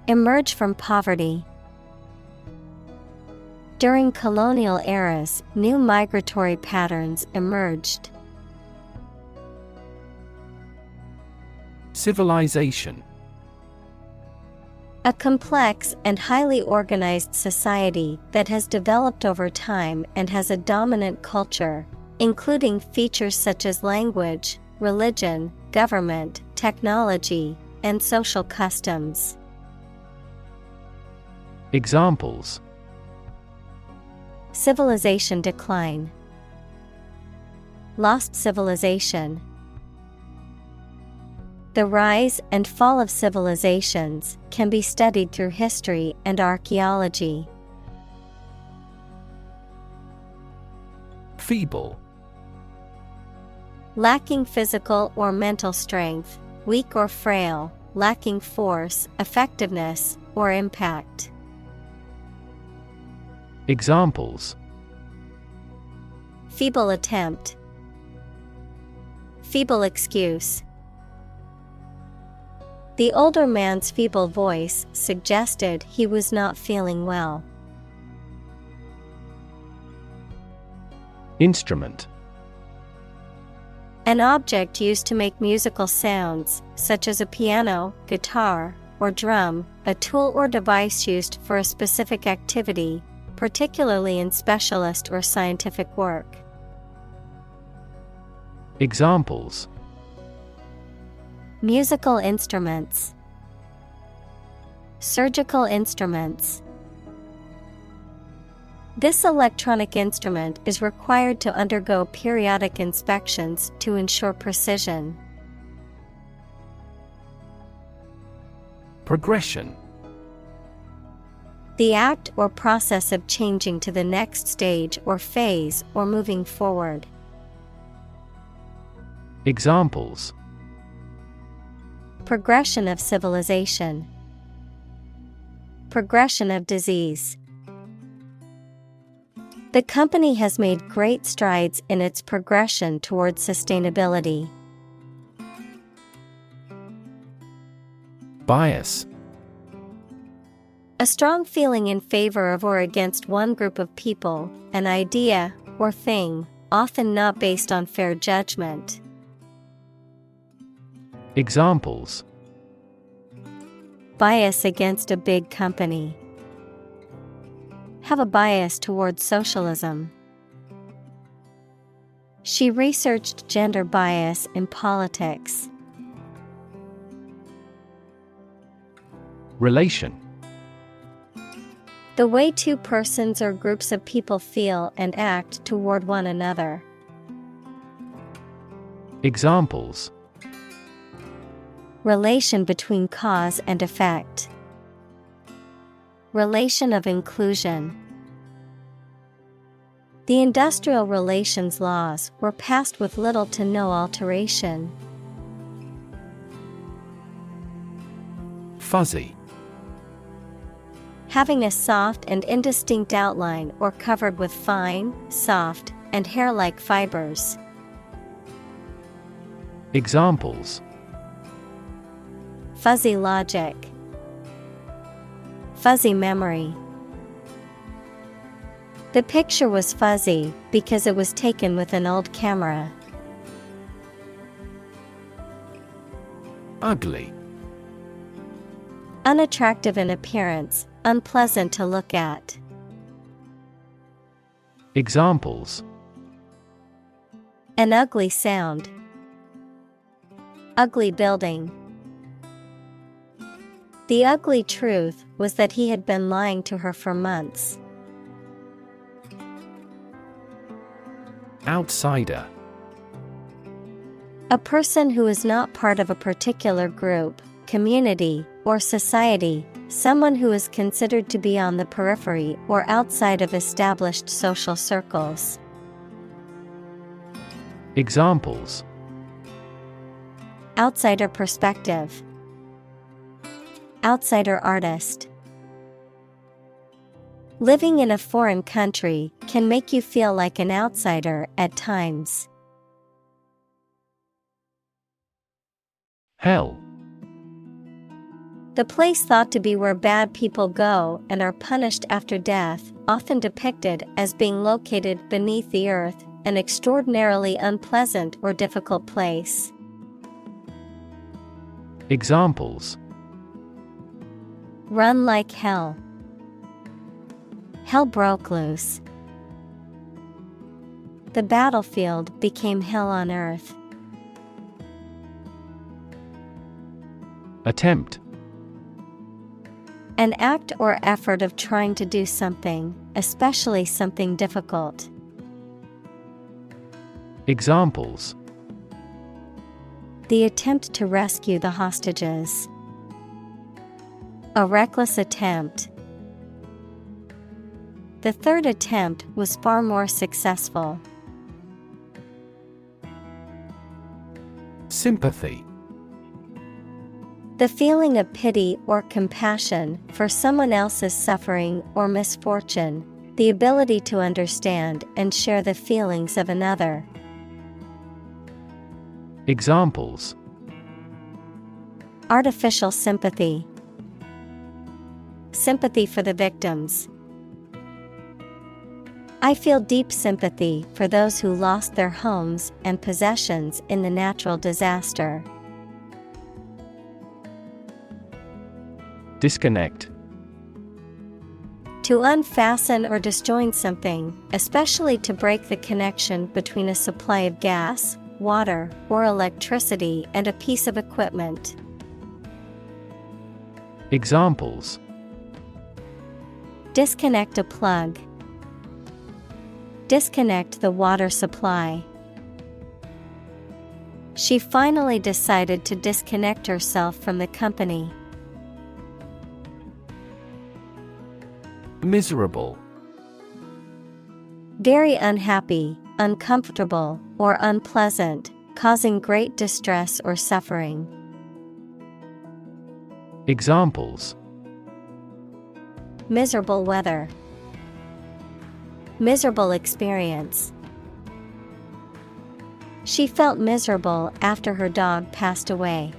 Emerge from poverty. During colonial eras, new migratory patterns emerged. Civilization. A complex and highly organized society that has developed over time and has a dominant culture, including features such as language, religion, government, technology, and social customs. Examples: Civilization decline. Lost civilization. The rise and fall of civilizations can be studied through history and archaeology. Feeble. Lacking physical or mental strength, weak or frail, lacking force, effectiveness, or impact. Examples: Feeble attempt. Feeble excuse. The older man's feeble voice suggested he was not feeling well. Instrument. An object used to make musical sounds, such as a piano, guitar, or drum, a tool or device used for a specific activity, particularly in specialist or scientific work. Examples: musical instruments, surgical instruments. This electronic instrument is required to undergo periodic inspections to ensure precision. Progression. The act or process of changing to the next stage or phase or moving forward. Examples: progression of civilization, progression of disease. The company has made great strides in its progression towards sustainability. Bias. A strong feeling in favor of or against one group of people, an idea, or thing, often not based on fair judgment. Examples: bias against a big company. Have a bias towards socialism. She researched gender bias in politics. Relation. The way two persons or groups of people feel and act toward one another. Examples: relation between cause and effect. Relation of inclusion. The industrial relations laws were passed with little to no alteration. Fuzzy. Having a soft and indistinct outline or covered with fine, soft, and hair-like fibers. Examples: fuzzy logic, fuzzy memory. The picture was fuzzy because it was taken with an old camera. Ugly. Unattractive in appearance, unpleasant to look at. Examples: an ugly sound, ugly building. The ugly truth was that he had been lying to her for months. Outsider. A person who is not part of a particular group, community, or society, someone who is considered to be on the periphery or outside of established social circles. Examples: outsider perspective, outsider artist. Living in a foreign country can make you feel like an outsider at times. Hell. The place thought to be where bad people go and are punished after death, often depicted as being located beneath the earth, an extraordinarily unpleasant or difficult place. Examples: run like hell. Hell broke loose. The battlefield became hell on earth. Attempt. An act or effort of trying to do something, especially something difficult. Examples: the attempt to rescue the hostages. A reckless attempt. The third attempt was far more successful. Sympathy. The feeling of pity or compassion for someone else's suffering or misfortune, the ability to understand and share the feelings of another. Examples: Artificial sympathy. Sympathy for the victims. I feel deep sympathy for those who lost their homes and possessions in the natural disaster. Disconnect. To unfasten or disjoin something, especially to break the connection between a supply of gas, water, or electricity and a piece of equipment. Examples: Disconnect a plug. Disconnect the water supply. She finally decided to disconnect herself from the company. Miserable. Very unhappy, uncomfortable, or unpleasant, causing great distress or suffering. Examples: Miserable weather. Miserable experience. She felt miserable after her dog passed away.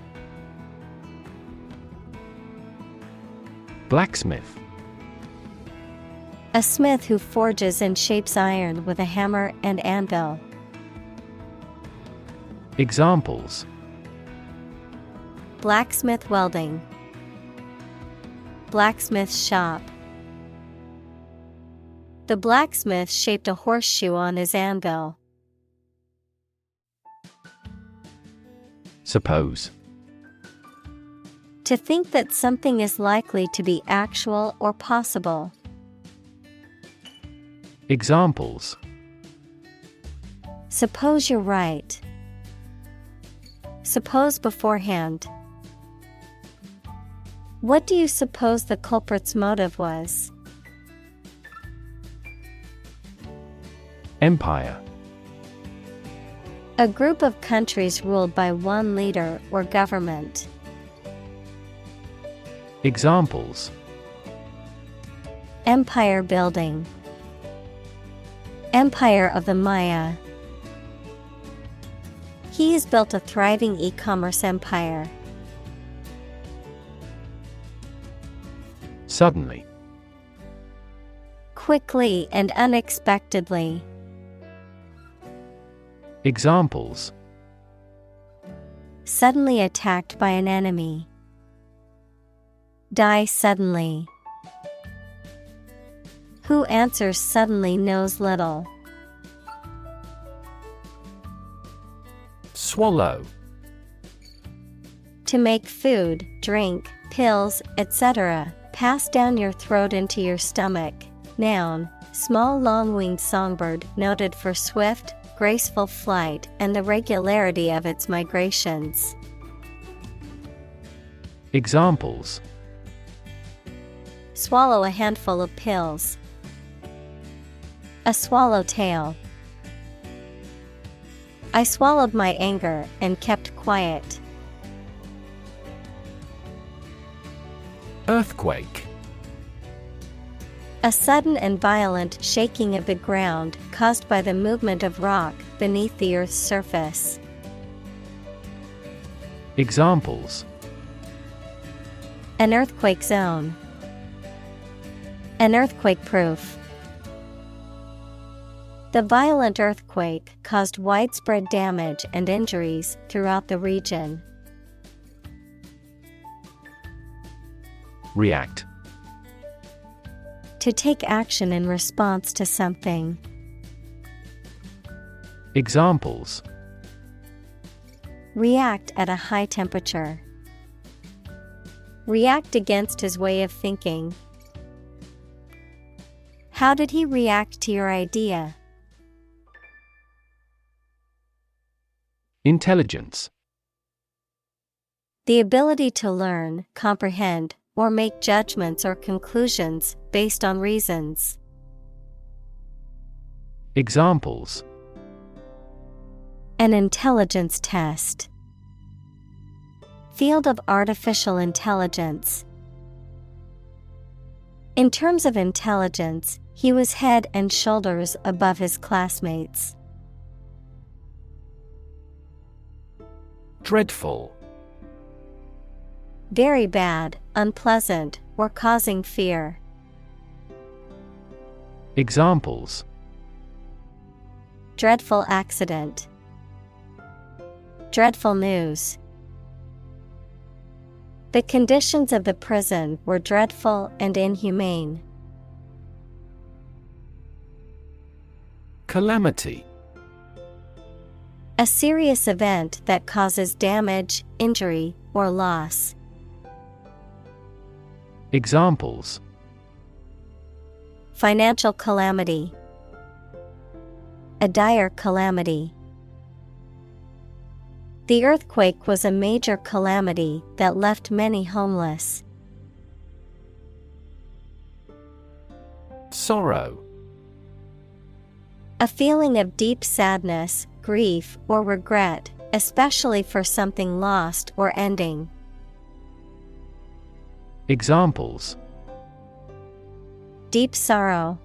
Blacksmith. A smith who forges and shapes iron with a hammer and anvil. Examples: Blacksmith welding. Blacksmith's shop. The blacksmith shaped a horseshoe on his anvil. Suppose. To think that something is likely to be actual or possible. Examples: Suppose you're right. Suppose beforehand. What do you suppose the culprit's motive was? Empire. A group of countries ruled by one leader or government. Examples: Empire building. Empire of the Maya. He has built a thriving e-commerce empire. Suddenly. Quickly and unexpectedly. Examples: Suddenly attacked by an enemy. Die suddenly. Who answers suddenly knows little. Swallow. To make food, drink, pills, etc. pass down your throat into your stomach. Noun, small long-winged songbird noted for swift, graceful flight and the regularity of its migrations. Examples: Swallow a handful of pills. A swallowtail. I swallowed my anger and kept quiet. Earthquake. A sudden and violent shaking of the ground caused by the movement of rock beneath the Earth's surface. Examples: An earthquake zone. An earthquake-proof. The violent earthquake caused widespread damage and injuries throughout the region. React. To take action in response to something. Examples: React at a high temperature. React against his way of thinking. How did he react to your idea? Intelligence. The ability to learn, comprehend, or make judgments or conclusions based on reasons. Examples: An intelligence test. Field of artificial intelligence. In terms of intelligence, he was head and shoulders above his classmates. Dreadful. Very bad, unpleasant, or causing fear. Examples: Dreadful accident. Dreadful news. The conditions of the prison were dreadful and inhumane. Calamity. A serious event that causes damage, injury, or loss. Examples: Financial calamity. A dire calamity. The earthquake was a major calamity that left many homeless. Sorrow. A feeling of deep sadness, grief, or regret, especially for something lost or ending. Examples: Deep sorrow.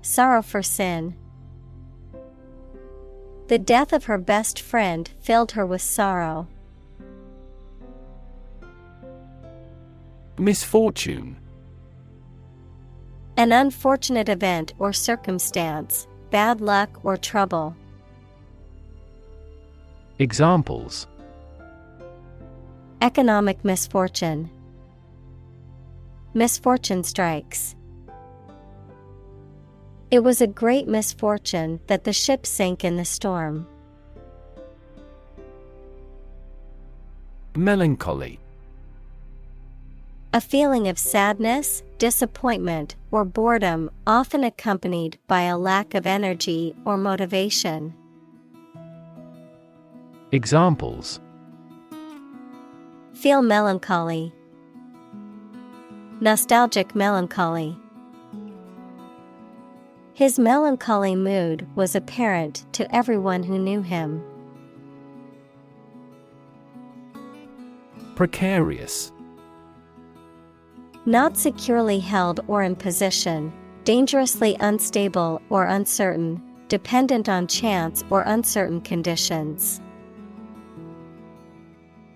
Sorrow for sin. The death of her best friend filled her with sorrow. Misfortune. An unfortunate event or circumstance, bad luck or trouble. Examples: Economic misfortune. Misfortune strikes. It was a great misfortune that the ship sank in the storm. Melancholy. A feeling of sadness, disappointment, or boredom, often accompanied by a lack of energy or motivation. Examples: Feel melancholy. Nostalgic melancholy. His melancholy mood was apparent to everyone who knew him. Precarious. Not securely held or in position, dangerously unstable or uncertain, dependent on chance or uncertain conditions.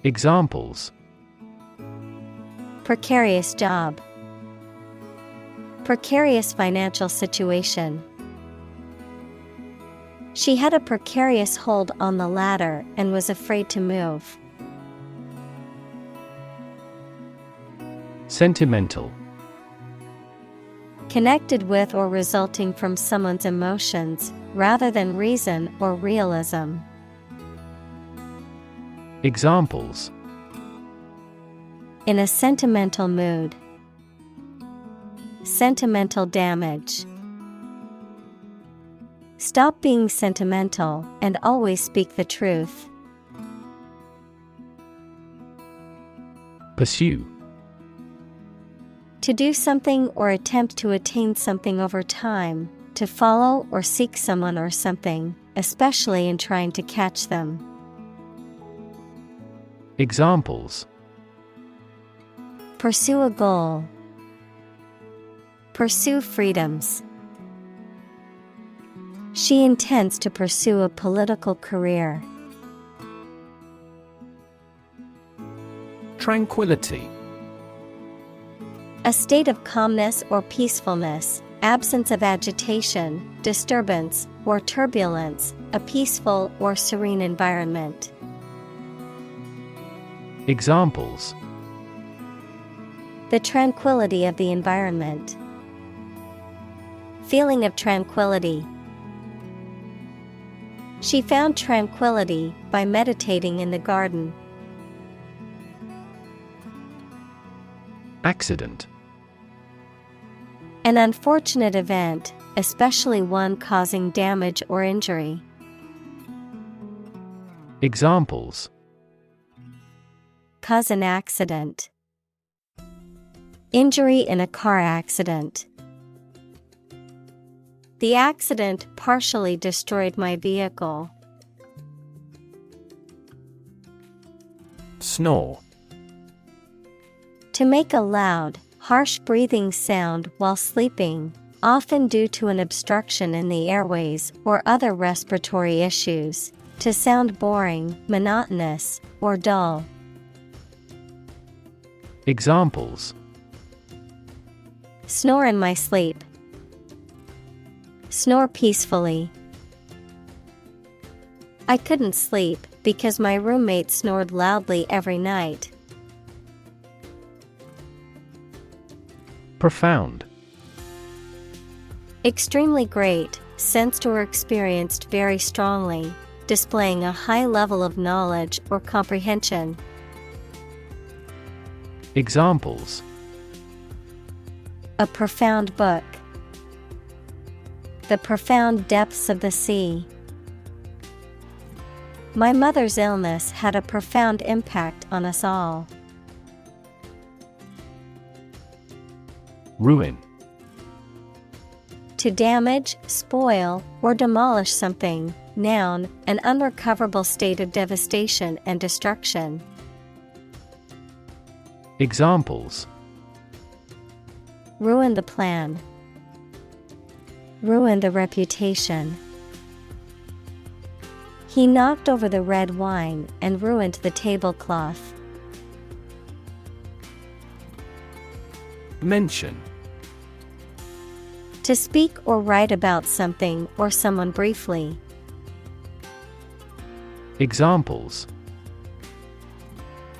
Examples: Precarious job. Precarious financial situation. She had a precarious hold on the ladder and was afraid to move. Sentimental. Connected with or resulting from someone's emotions, rather than reason or realism. Examples: In a sentimental mood. Sentimental damage. Stop being sentimental and always speak the truth. Pursue. To do something or attempt to attain something over time, to follow or seek someone or something, especially in trying to catch them. Examples: Pursue a goal. Pursue freedoms. She intends to pursue a political career. Tranquility. A state of calmness or peacefulness, absence of agitation, disturbance, or turbulence, a peaceful or serene environment. Examples: The tranquility of the environment. Feeling of tranquility. She found tranquility by meditating in the garden. Accident. An unfortunate event, especially one causing damage or injury. Examples: Cause an accident. Injury in a car accident. The accident partially destroyed my vehicle. Snore. To make a loud, harsh breathing sound while sleeping, often due to an obstruction in the airways or other respiratory issues. To sound boring, monotonous, or dull. Examples: Snore in my sleep. Snore peacefully. I couldn't sleep because my roommate snored loudly every night. Profound. Extremely great, sensed or experienced very strongly, displaying a high level of knowledge or comprehension. Examples: A profound book. The profound depths of the sea. My mother's illness had a profound impact on us all. Ruin. To damage, spoil, or demolish something. Noun, an unrecoverable state of devastation and destruction. Examples: Ruin the plan. Ruin the reputation. He knocked over the red wine and ruined the tablecloth. Mention. To speak or write about something or someone briefly. Examples: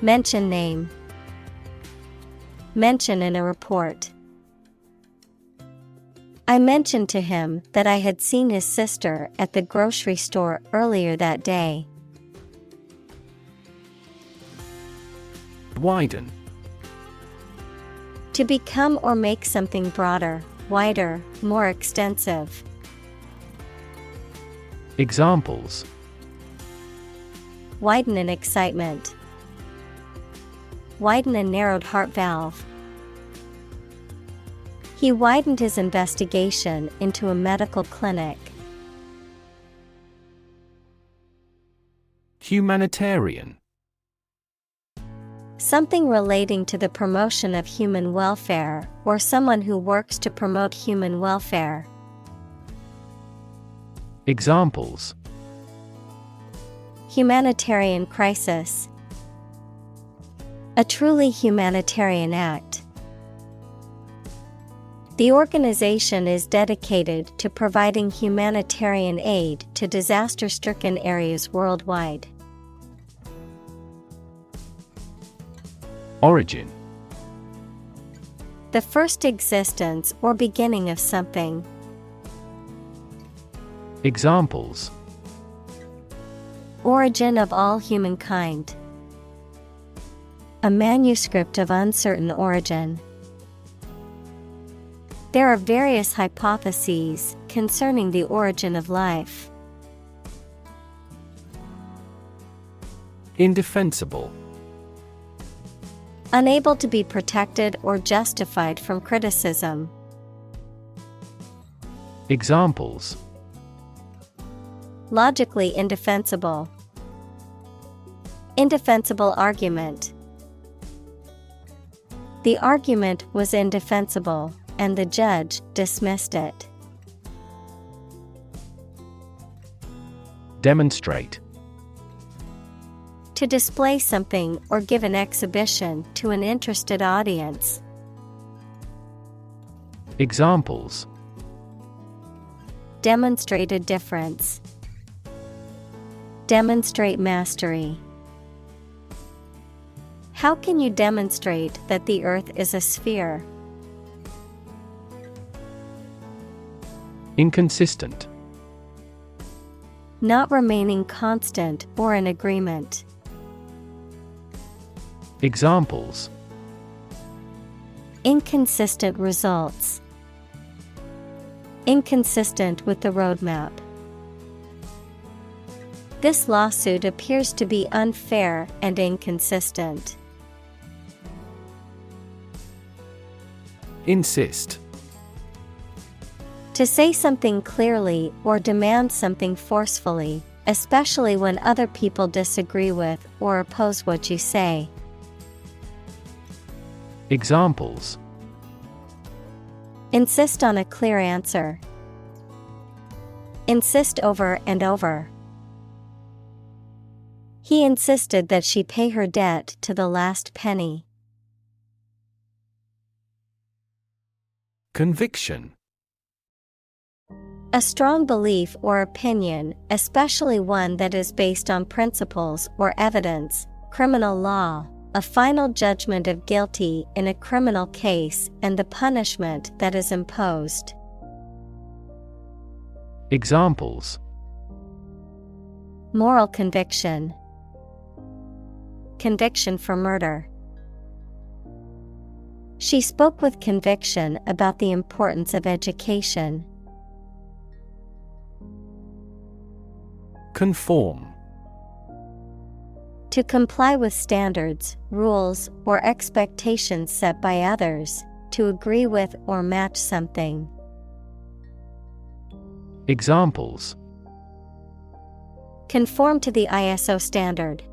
Mention name. Mention in a report. I mentioned to him that I had seen his sister at the grocery store earlier that day. Widen. To become or make something broader, wider, more extensive. Examples: Widen in excitement. Widen a narrowed heart valve. He widened his investigation into a medical clinic. Humanitarian. Something relating to the promotion of human welfare, or someone who works to promote human welfare. Examples: Humanitarian crisis. A truly humanitarian act. The organization is dedicated to providing humanitarian aid to disaster-stricken areas worldwide. Origin. The first existence or beginning of something. Examples: Origin of all humankind. A manuscript of uncertain origin. There are various hypotheses concerning the origin of life. Indefensible. Unable to be protected or justified from criticism. Examples: Logically indefensible. Indefensible argument. The argument was indefensible, and the judge dismissed it. Demonstrate. To display something or give an exhibition to an interested audience. Examples: Demonstrate a difference. Demonstrate mastery. How can you demonstrate that the Earth is a sphere? Inconsistent. Not remaining constant or in agreement. Examples: Inconsistent results. Inconsistent with the roadmap. This lawsuit appears to be unfair and inconsistent. Insist. To say something clearly or demand something forcefully, especially when other people disagree with or oppose what you say. Examples: Insist on a clear answer. Insist over and over. He insisted that she pay her debt to the last penny. Conviction. A strong belief or opinion, especially one that is based on principles or evidence, criminal law, a final judgment of guilty in a criminal case, and the punishment that is imposed. Examples: Moral conviction. Conviction for murder. She spoke with conviction about the importance of education. Conform. To comply with standards, rules, or expectations set by others, to agree with or match something. Examples: Conform to the ISO standard.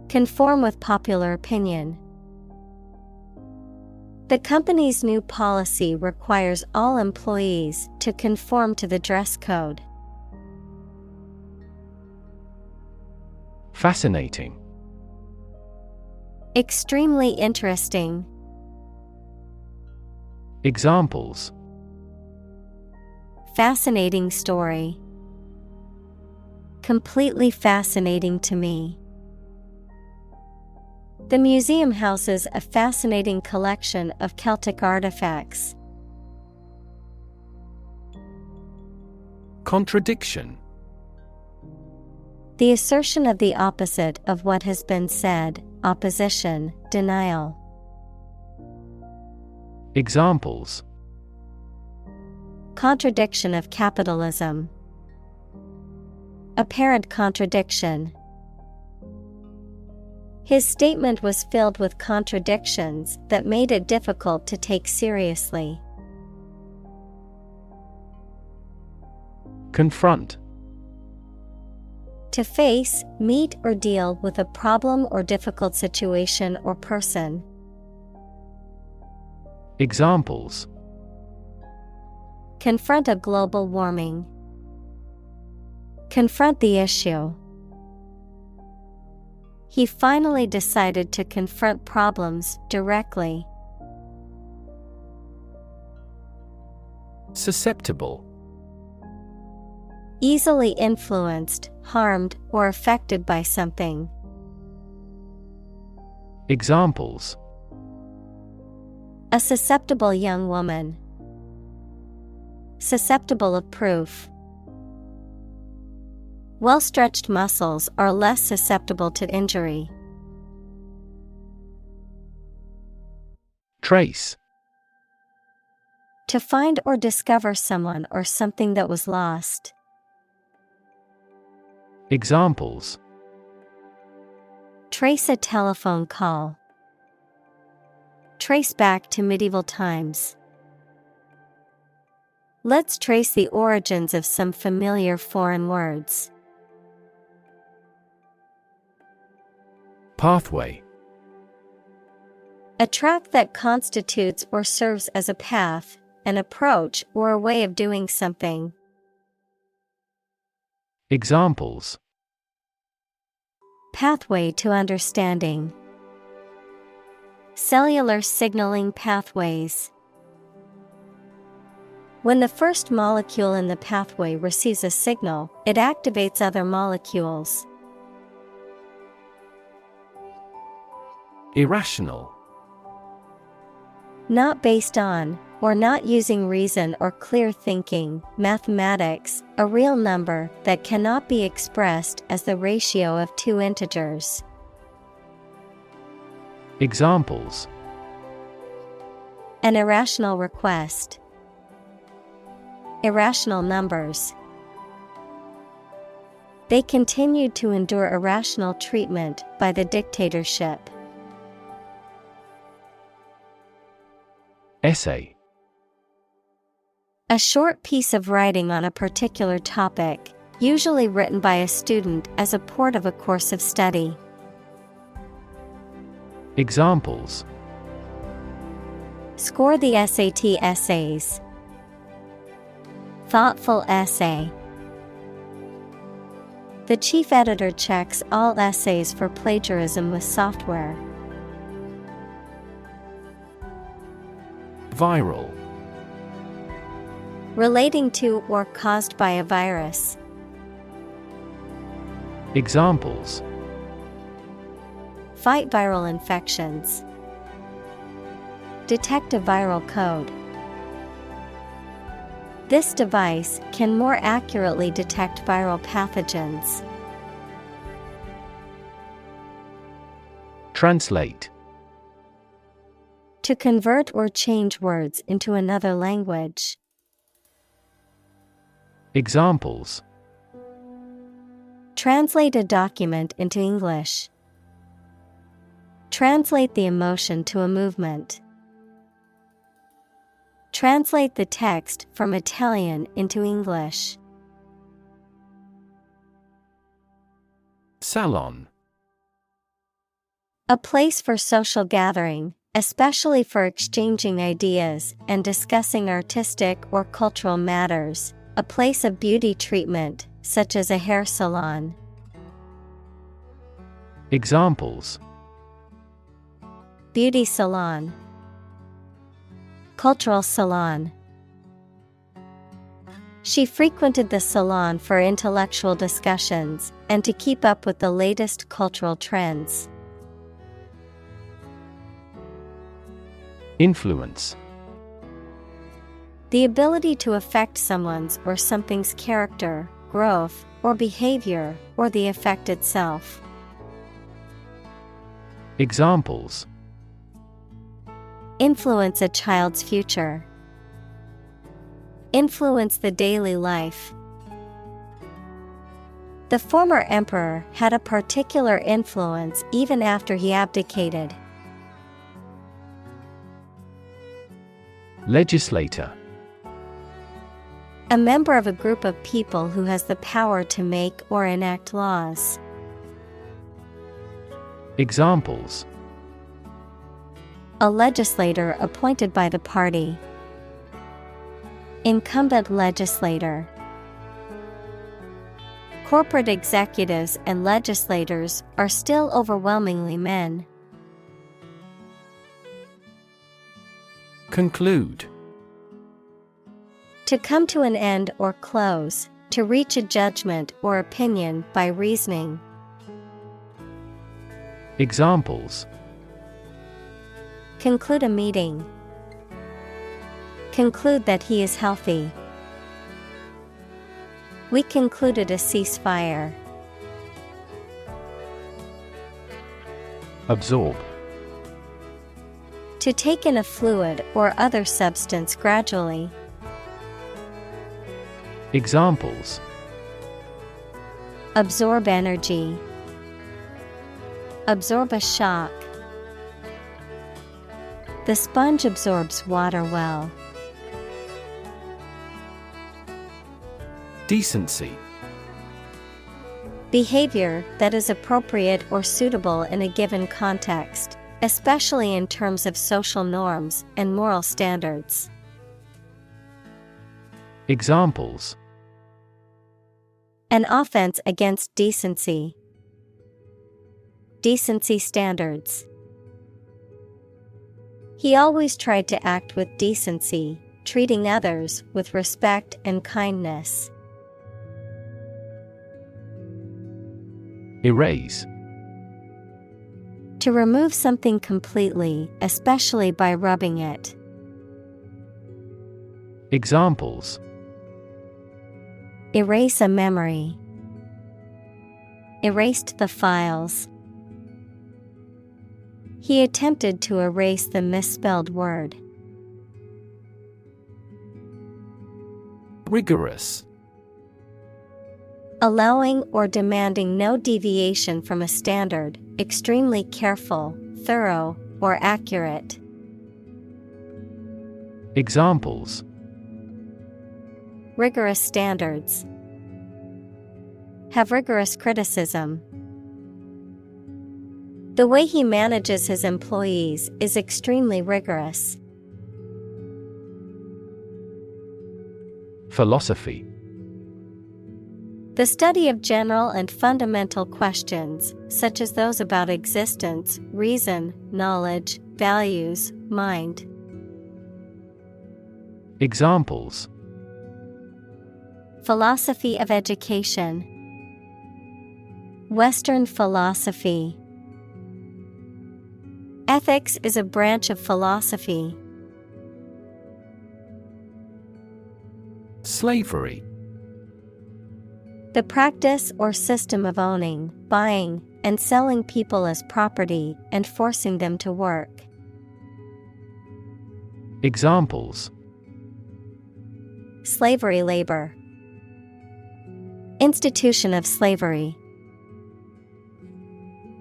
Conform with popular opinion. The company's new policy requires all employees to conform to the dress code. Fascinating. Extremely interesting. Examples: Fascinating story. Completely fascinating to me. The museum houses a fascinating collection of Celtic artifacts. Contradiction. The assertion of the opposite of what has been said, opposition, denial. Examples: Contradiction of capitalism. Apparent contradiction. His statement was filled with contradictions that made it difficult to take seriously. Confront. To face, meet, or deal with a problem or difficult situation or person. Examples: Confront a global warming. Confront the issue. He finally decided to confront problems directly. Susceptible. Easily influenced, harmed, or affected by something. Examples: A susceptible young woman. Susceptible of proof. Well-stretched muscles are less susceptible to injury. Trace. To find or discover someone or something that was lost. Examples: Trace a telephone call. Trace back to medieval times. Let's trace the origins of some familiar foreign words. Pathway. A track that constitutes or serves as a path, an approach, or a way of doing something. Examples: Pathway to understanding. Cellular signaling pathways. When the first molecule in the pathway receives a signal, it activates other molecules. Irrational. Not based on, or not using reason or clear thinking, mathematics, a real number that cannot be expressed as the ratio of two integers. Examples: An irrational request. Irrational numbers. They continued to endure irrational treatment by the dictatorship. Essay. A short piece of writing on a particular topic, Usually written by a student as a part of a course of study. Examples: Score the SAT essays. Thoughtful essay. The chief editor checks all essays for plagiarism with software. Viral. Relating to or caused by a virus. Examples: Fight viral infections. Detect a viral code. This device can more accurately detect viral pathogens. Translate. To convert or change words into another language. Examples: Translate a document into English. Translate the emotion to a movement. Translate the text from Italian into English. Salon. A place for social gathering, especially for exchanging ideas and discussing artistic or cultural matters. A place of beauty treatment, such as a hair salon. Examples: Beauty salon. Cultural salon. She frequented the salon for intellectual discussions and to keep up with the latest cultural trends. Influence. The ability to affect someone's or something's character, growth, or behavior, or the effect itself. Examples: Influence a child's future. Influence the daily life. The former emperor had a particular influence even after he abdicated. Legislator. A member of a group of people who has the power to make or enact laws. Examples: A legislator appointed by the party. Incumbent legislator. Corporate executives and legislators are still overwhelmingly men. Conclude. To come to an end or close, to reach a judgment or opinion by reasoning. Examples: Conclude a meeting. Conclude that he is healthy. We concluded a ceasefire. Absorb. To take in a fluid or other substance gradually. Examples: Absorb energy. Absorb a shock. The sponge absorbs water well. Decency. Behavior that is appropriate or suitable in a given context, especially in terms of social norms and moral standards. Examples: An offense against decency. Decency standards. He always tried to act with decency, treating others with respect and kindness. Erase. To remove something completely, especially by rubbing it. Examples: Erase a memory. Erased the files. He attempted to erase the misspelled word. Rigorous. Allowing or demanding no deviation from a standard, extremely careful, thorough, or accurate. Examples: Rigorous standards. Have rigorous criticism. The way he manages his employees is extremely rigorous. Philosophy. The study of general and fundamental questions, such as those about existence, reason, knowledge, values, mind. Examples: Philosophy of education. Western philosophy. Ethics is a branch of philosophy. Slavery. The practice or system of owning, buying, and selling people as property and forcing them to work. Examples: Slavery labor. Institution of slavery.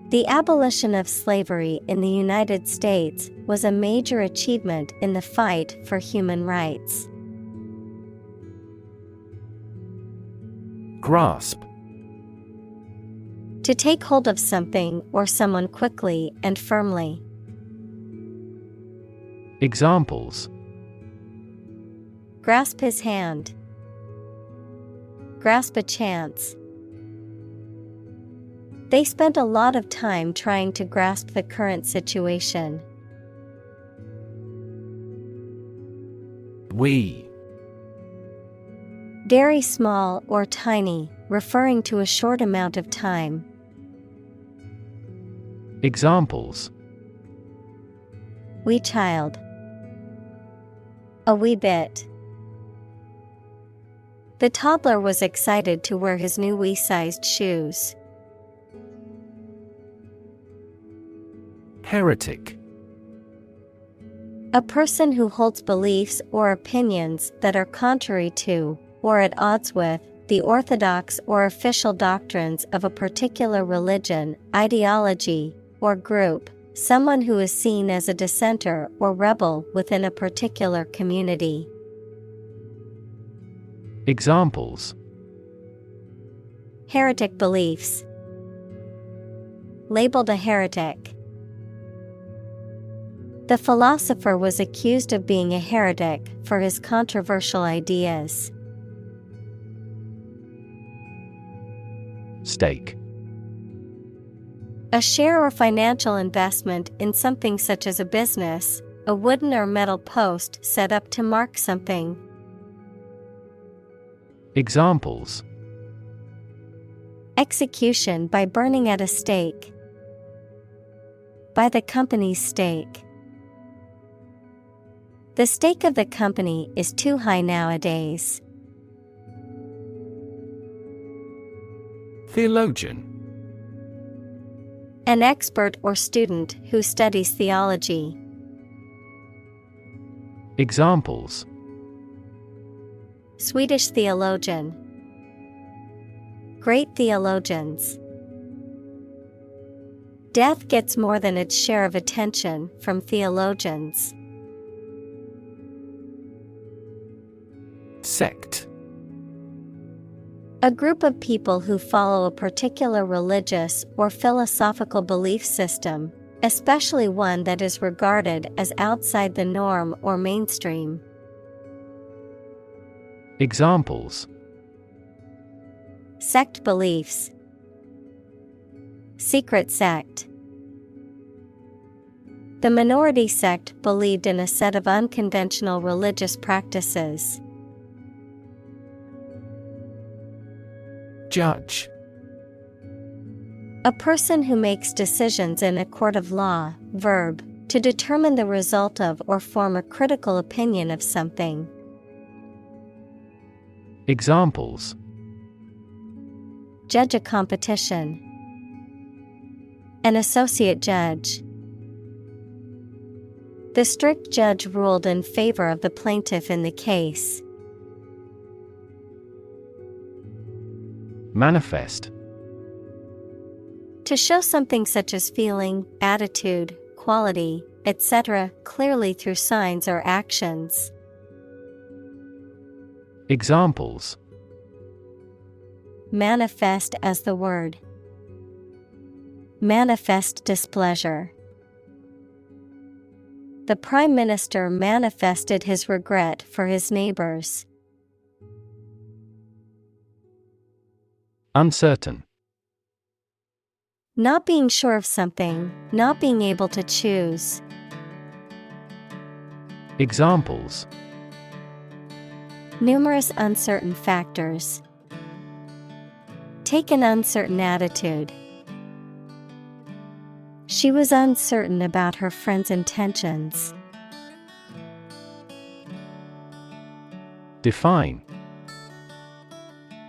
The abolition of slavery in the United States was a major achievement in the fight for human rights. Grasp. To take hold of something or someone quickly and firmly. Examples: Grasp his hand. Grasp a chance. They spent a lot of time trying to grasp the current situation. We. Very small or tiny, referring to a short amount of time. Examples: Wee child. A wee bit. The toddler was excited to wear his new wee-sized shoes. Heretic. A person who holds beliefs or opinions that are contrary to, or at odds with, the orthodox or official doctrines of a particular religion, ideology, or group, someone who is seen as a dissenter or rebel within a particular community. Examples: Heretic beliefs. Labeled a heretic. The philosopher was accused of being a heretic for his controversial ideas. Stake. A share or financial investment in something such as a business, a wooden or metal post set up to mark something. Examples: Execution by burning at a stake. By the company's stake. The stake of the company is too high nowadays. Theologian. An expert or student who studies theology. Examples: Swedish theologian. Great theologians. Death gets more than its share of attention from theologians. Sect. A group of people who follow a particular religious or philosophical belief system, especially one that is regarded as outside the norm or mainstream. Examples: Sect beliefs. Secret sect. The minority sect believed in a set of unconventional religious practices. Judge. A person who makes decisions in a court of law. Verb, to determine the result of or form a critical opinion of something. Examples: Judge a competition. An associate judge. The strict judge ruled in favor of the plaintiff in the case. Manifest. To show something such as feeling, attitude, quality, etc., clearly through signs or actions. Examples: manifest as the word. Manifest displeasure. The Prime Minister manifested his regret for his neighbors. Uncertain. Not being sure of something, not being able to choose. Examples: Numerous uncertain factors. Take an uncertain attitude. She was uncertain about her friend's intentions. Define.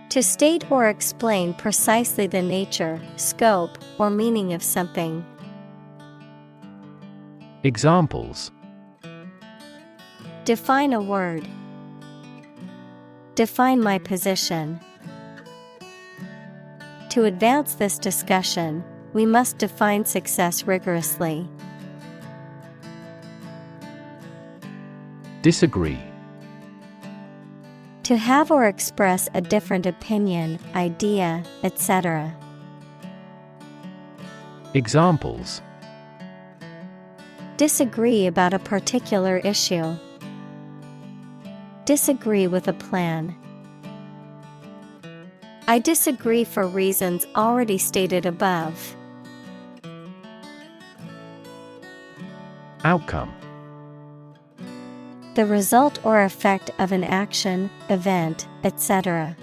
To state or explain precisely the nature, scope, or meaning of something. Examples: Define a word. Define my position. To advance this discussion, we must define success rigorously. Disagree. To have or express a different opinion, idea, etc. Examples: Disagree about a particular issue. Disagree with a plan. I disagree for reasons already stated above. Outcome. The result or effect of an action, event, etc.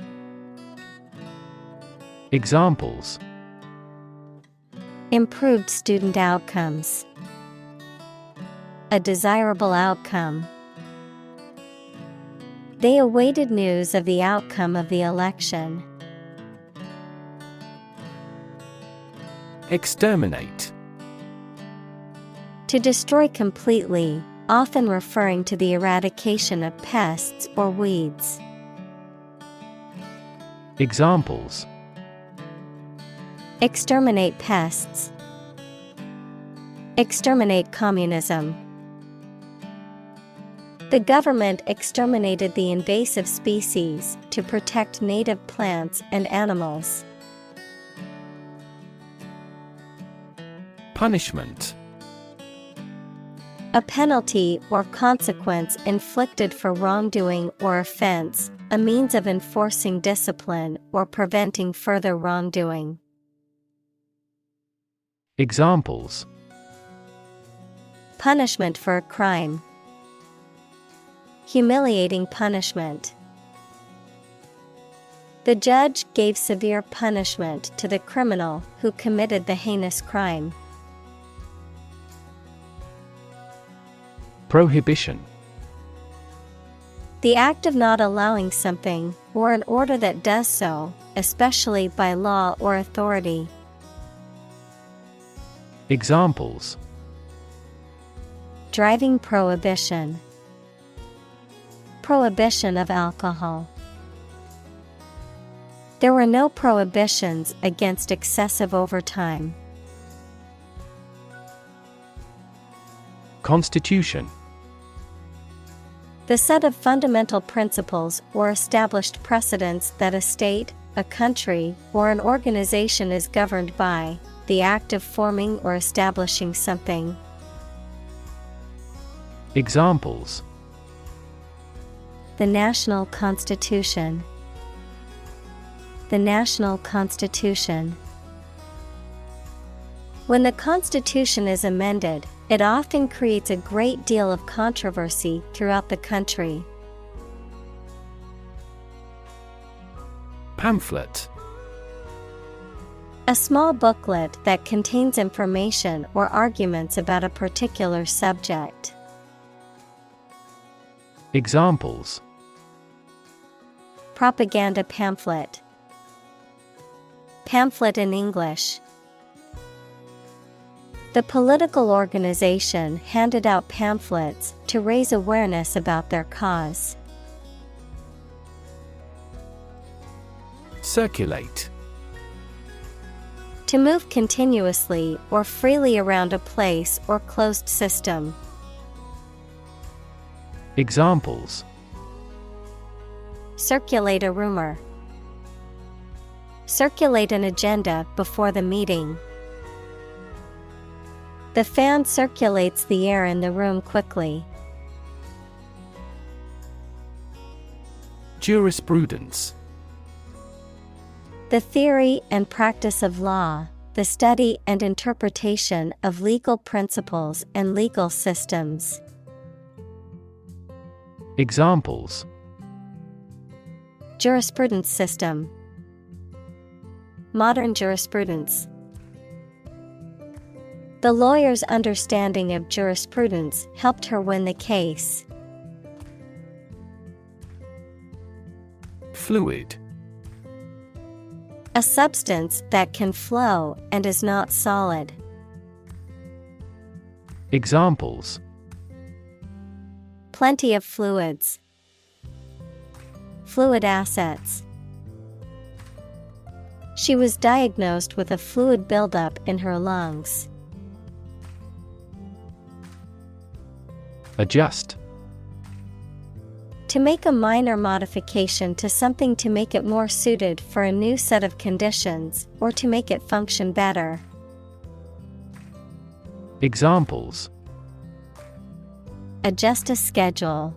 Examples: Improved student outcomes. A desirable outcome. They awaited news of the outcome of the election. Exterminate. To destroy completely, often referring to the eradication of pests or weeds. Examples: Exterminate pests. Exterminate communism. The government exterminated the invasive species to protect native plants and animals. Punishment. A penalty or consequence inflicted for wrongdoing or offense, a means of enforcing discipline or preventing further wrongdoing. Examples: Punishment for a crime. Humiliating punishment. The judge gave severe punishment to the criminal who committed the heinous crime. Prohibition. The act of not allowing something, or an order that does so, especially by law or authority. Examples: Driving prohibition. Prohibition of alcohol. There were no prohibitions against excessive overtime. Constitution. The set of fundamental principles or established precedents that a state, a country, or an organization is governed by, the act of forming or establishing something. Examples: The National Constitution. The National Constitution. When the Constitution is amended, it often creates a great deal of controversy throughout the country. Pamphlet. A small booklet that contains information or arguments about a particular subject. Examples: Propaganda pamphlet. Pamphlet in English. The political organization handed out pamphlets to raise awareness about their cause. Circulate. To move continuously or freely around a place or closed system. Examples: Circulate a rumor. Circulate an agenda before the meeting. The fan circulates the air in the room quickly. Jurisprudence. The theory and practice of law, the study and interpretation of legal principles and legal systems. Examples: Jurisprudence system. Modern jurisprudence. The lawyer's understanding of jurisprudence helped her win the case. Fluid. A substance that can flow and is not solid. Examples: Plenty of fluids. Fluid assets. She was diagnosed with a fluid buildup in her lungs. Adjust. To make a minor modification to something to make it more suited for a new set of conditions, or to make it function better. Examples: Adjust a schedule.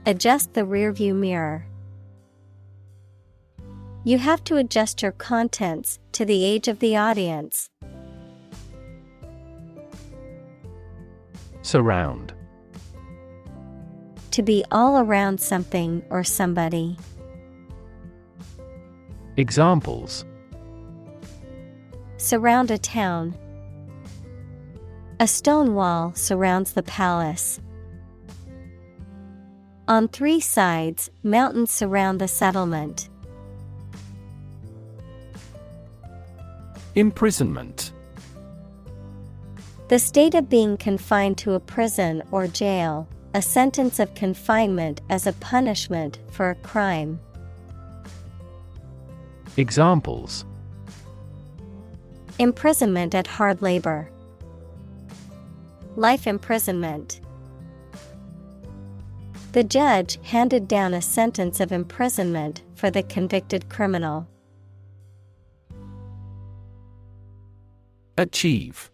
Adjust the rearview mirror. You have to adjust your contents to the age of the audience. Surround. To be all around something or somebody. Examples: Surround a town. A stone wall surrounds the palace. On 3 sides, mountains surround the settlement. Imprisonment. The state of being confined to a prison or jail, a sentence of confinement as a punishment for a crime. Examples: Imprisonment at hard labor. Life imprisonment. The judge handed down a sentence of imprisonment for the convicted criminal. Achieve.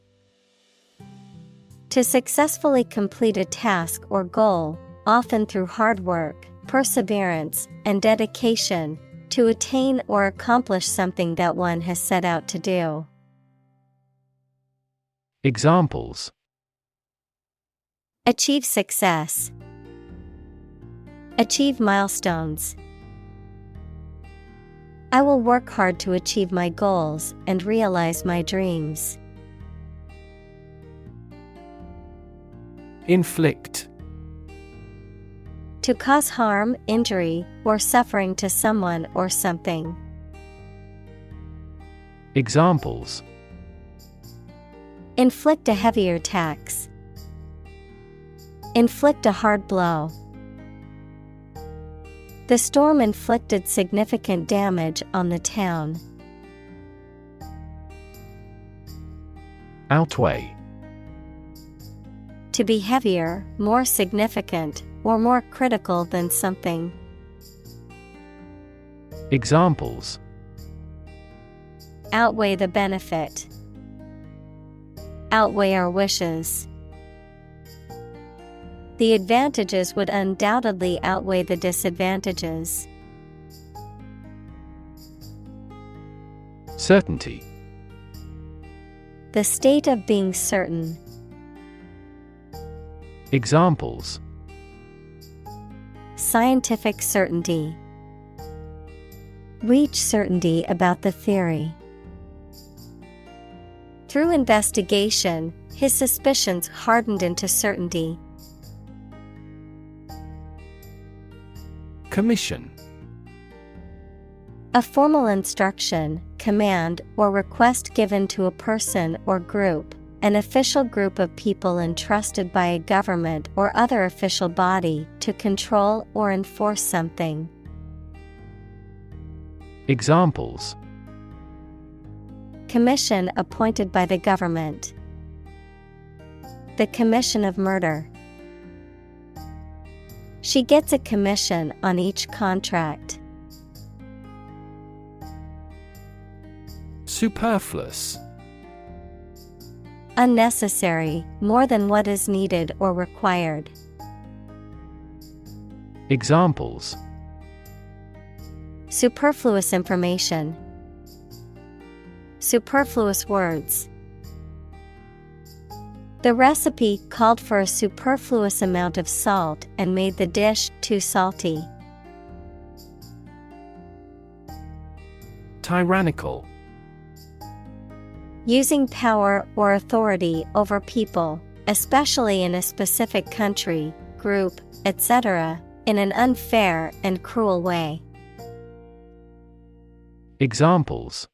To successfully complete a task or goal, often through hard work, perseverance, and dedication, to attain or accomplish something that one has set out to do. Examples: Achieve success. Achieve milestones. I will work hard to achieve my goals and realize my dreams. Inflict. To cause harm, injury, or suffering to someone or something. Examples: Inflict a heavier tax. Inflict a hard blow. The storm inflicted significant damage on the town. Outweigh. To be heavier, more significant, or more critical than something. Examples: Outweigh the benefit. Outweigh our wishes. The advantages would undoubtedly outweigh the disadvantages. Certainty. The state of being certain. Examples: Scientific certainty. Reach certainty about the theory. Through investigation, his suspicions hardened into certainty. Commission. A formal instruction, command, or request given to a person or group, an official group of people entrusted by a government or other official body to control or enforce something. Examples: Commission appointed by the government. The commission of murder. She gets a commission on each contract. Superfluous. Unnecessary, more than what is needed or required. Examples: Superfluous information. Superfluous words. The recipe called for a superfluous amount of salt and made the dish too salty. Tyrannical. Using power or authority over people, especially in a specific country, group, etc., in an unfair and cruel way. Examples: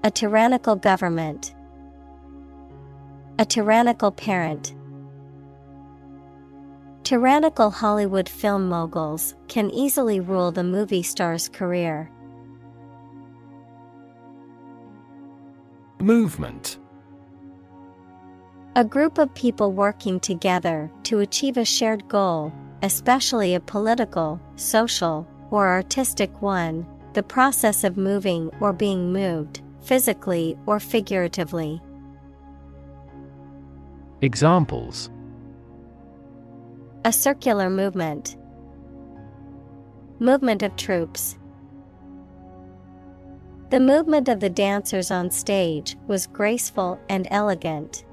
A tyrannical government. A tyrannical parent. Tyrannical Hollywood film moguls can easily rule the movie star's career. Movement. A group of people working together to achieve a shared goal, especially a political, social, or artistic one, the process of moving or being moved, physically or figuratively. Examples: A circular movement. Movement of troops. The movement of the dancers on stage was graceful and elegant.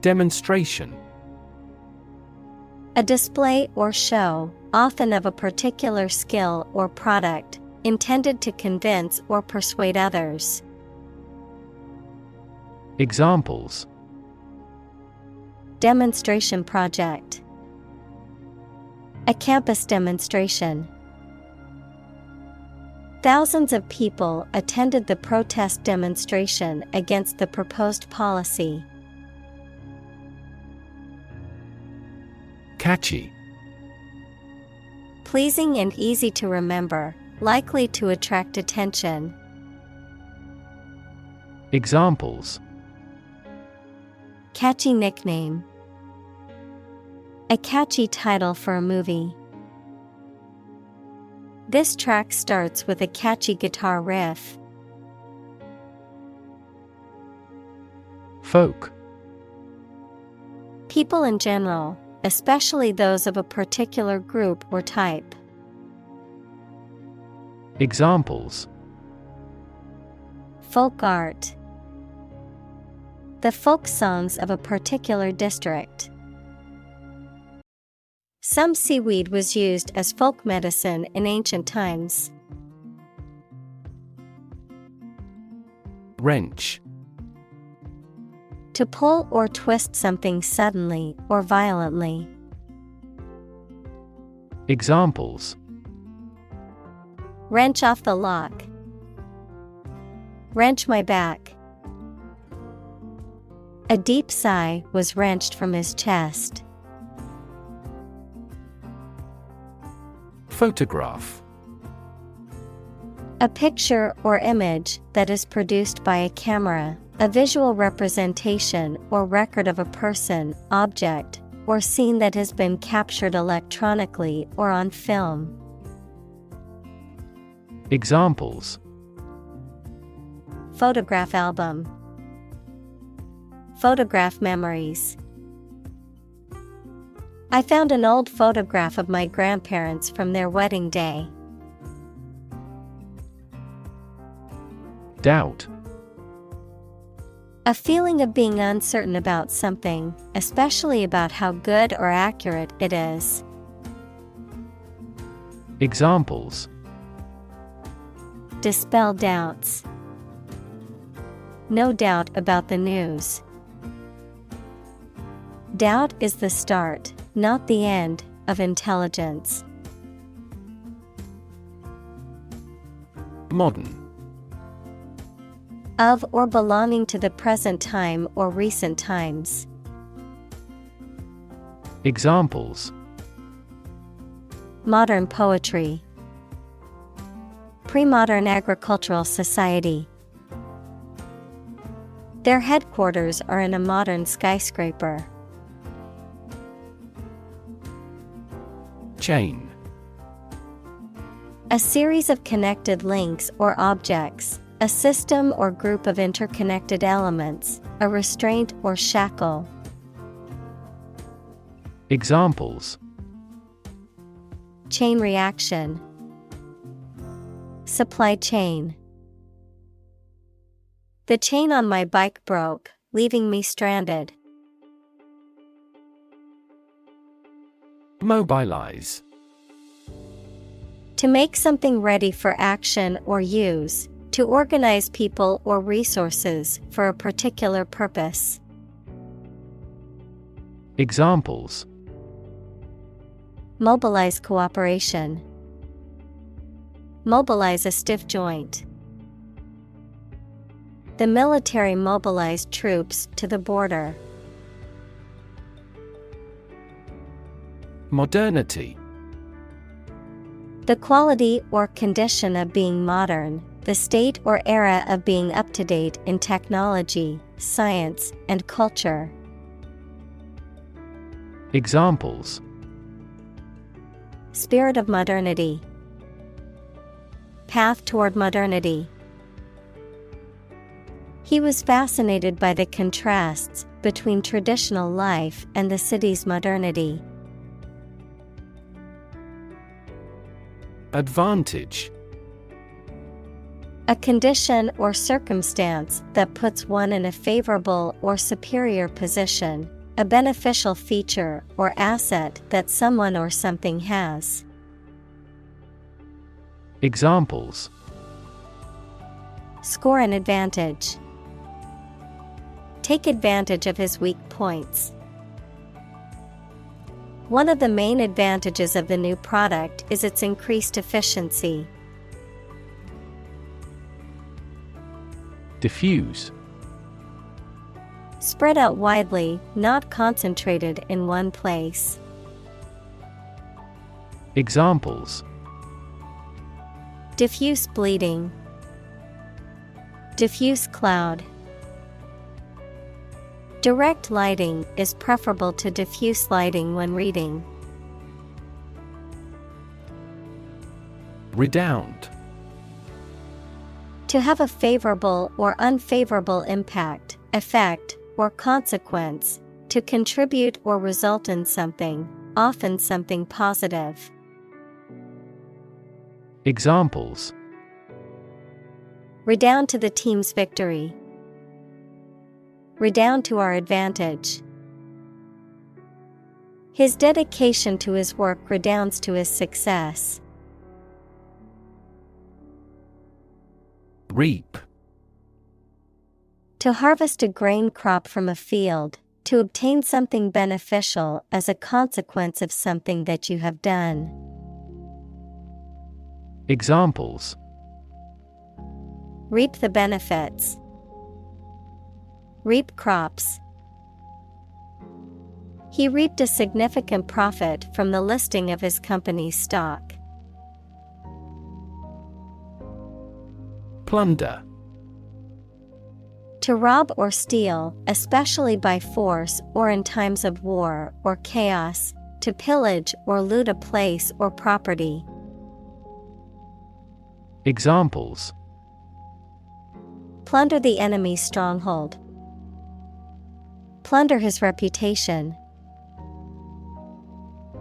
Demonstration. A display or show, often of a particular skill or product, intended to convince or persuade others. Examples: Demonstration project. A campus demonstration. Thousands of people attended the protest demonstration against the proposed policy. Catchy. Pleasing and easy to remember, likely to attract attention. Examples: Catchy nickname. A catchy title for a movie. This track starts with a catchy guitar riff. Folk. People in general, especially those of a particular group or type. Examples: Folk art. The folk songs of a particular district. Some seaweed was used as folk medicine in ancient times. Wrench. To pull or twist something suddenly or violently. Examples: Wrench off the lock. Wrench my back. A deep sigh was wrenched from his chest. Photograph. A picture or image that is produced by a camera, a visual representation or record of a person, object, or scene that has been captured electronically or on film. Examples: Photograph album. Photograph memories. I found an old photograph of my grandparents from their wedding day. Doubt. A feeling of being uncertain about something, especially about how good or accurate it is. Examples: Dispel doubts. No doubt about the news. Doubt is the start, not the end, of intelligence. Modern. Of or belonging to the present time or recent times. Examples: Modern poetry. Pre-modern agricultural society. Their headquarters are in a modern skyscraper. Chain. A series of connected links or objects, a system or group of interconnected elements, a restraint or shackle. Examples: Chain reaction. Supply chain. The chain on my bike broke, leaving me stranded. Mobilize. To make something ready for action or use, to organize people or resources for a particular purpose. Examples: Mobilize cooperation. Mobilize a stiff joint. The military mobilized troops to the border. Modernity. The quality or condition of being modern, the state or era of being up to date in technology, science, and culture. Examples: Spirit of modernity. Path toward modernity. He was fascinated by the contrasts between traditional life and the city's modernity. Advantage. A condition or circumstance that puts one in a favorable or superior position, a beneficial feature or asset that someone or something has. Examples: Score an advantage. Take advantage of his weak points. One of the main advantages of the new product is its increased efficiency. Diffuse. Spread out widely, not concentrated in one place. Examples: Diffuse bleeding. Diffuse cloud. Direct lighting is preferable to diffuse lighting when reading. Redound. To have a favorable or unfavorable impact, effect, or consequence, to contribute or result in something, often something positive. Examples: Redound to the team's victory. Redound to our advantage. His dedication to his work redounds to his success. Reap. To harvest a grain crop from a field, to obtain something beneficial as a consequence of something that you have done. Examples: Reap the benefits. Reap crops. He reaped a significant profit from the listing of his company's stock. Plunder. To rob or steal, especially by force or in times of war or chaos, to pillage or loot a place or property. Examples: Plunder the enemy's stronghold. Plunder his reputation.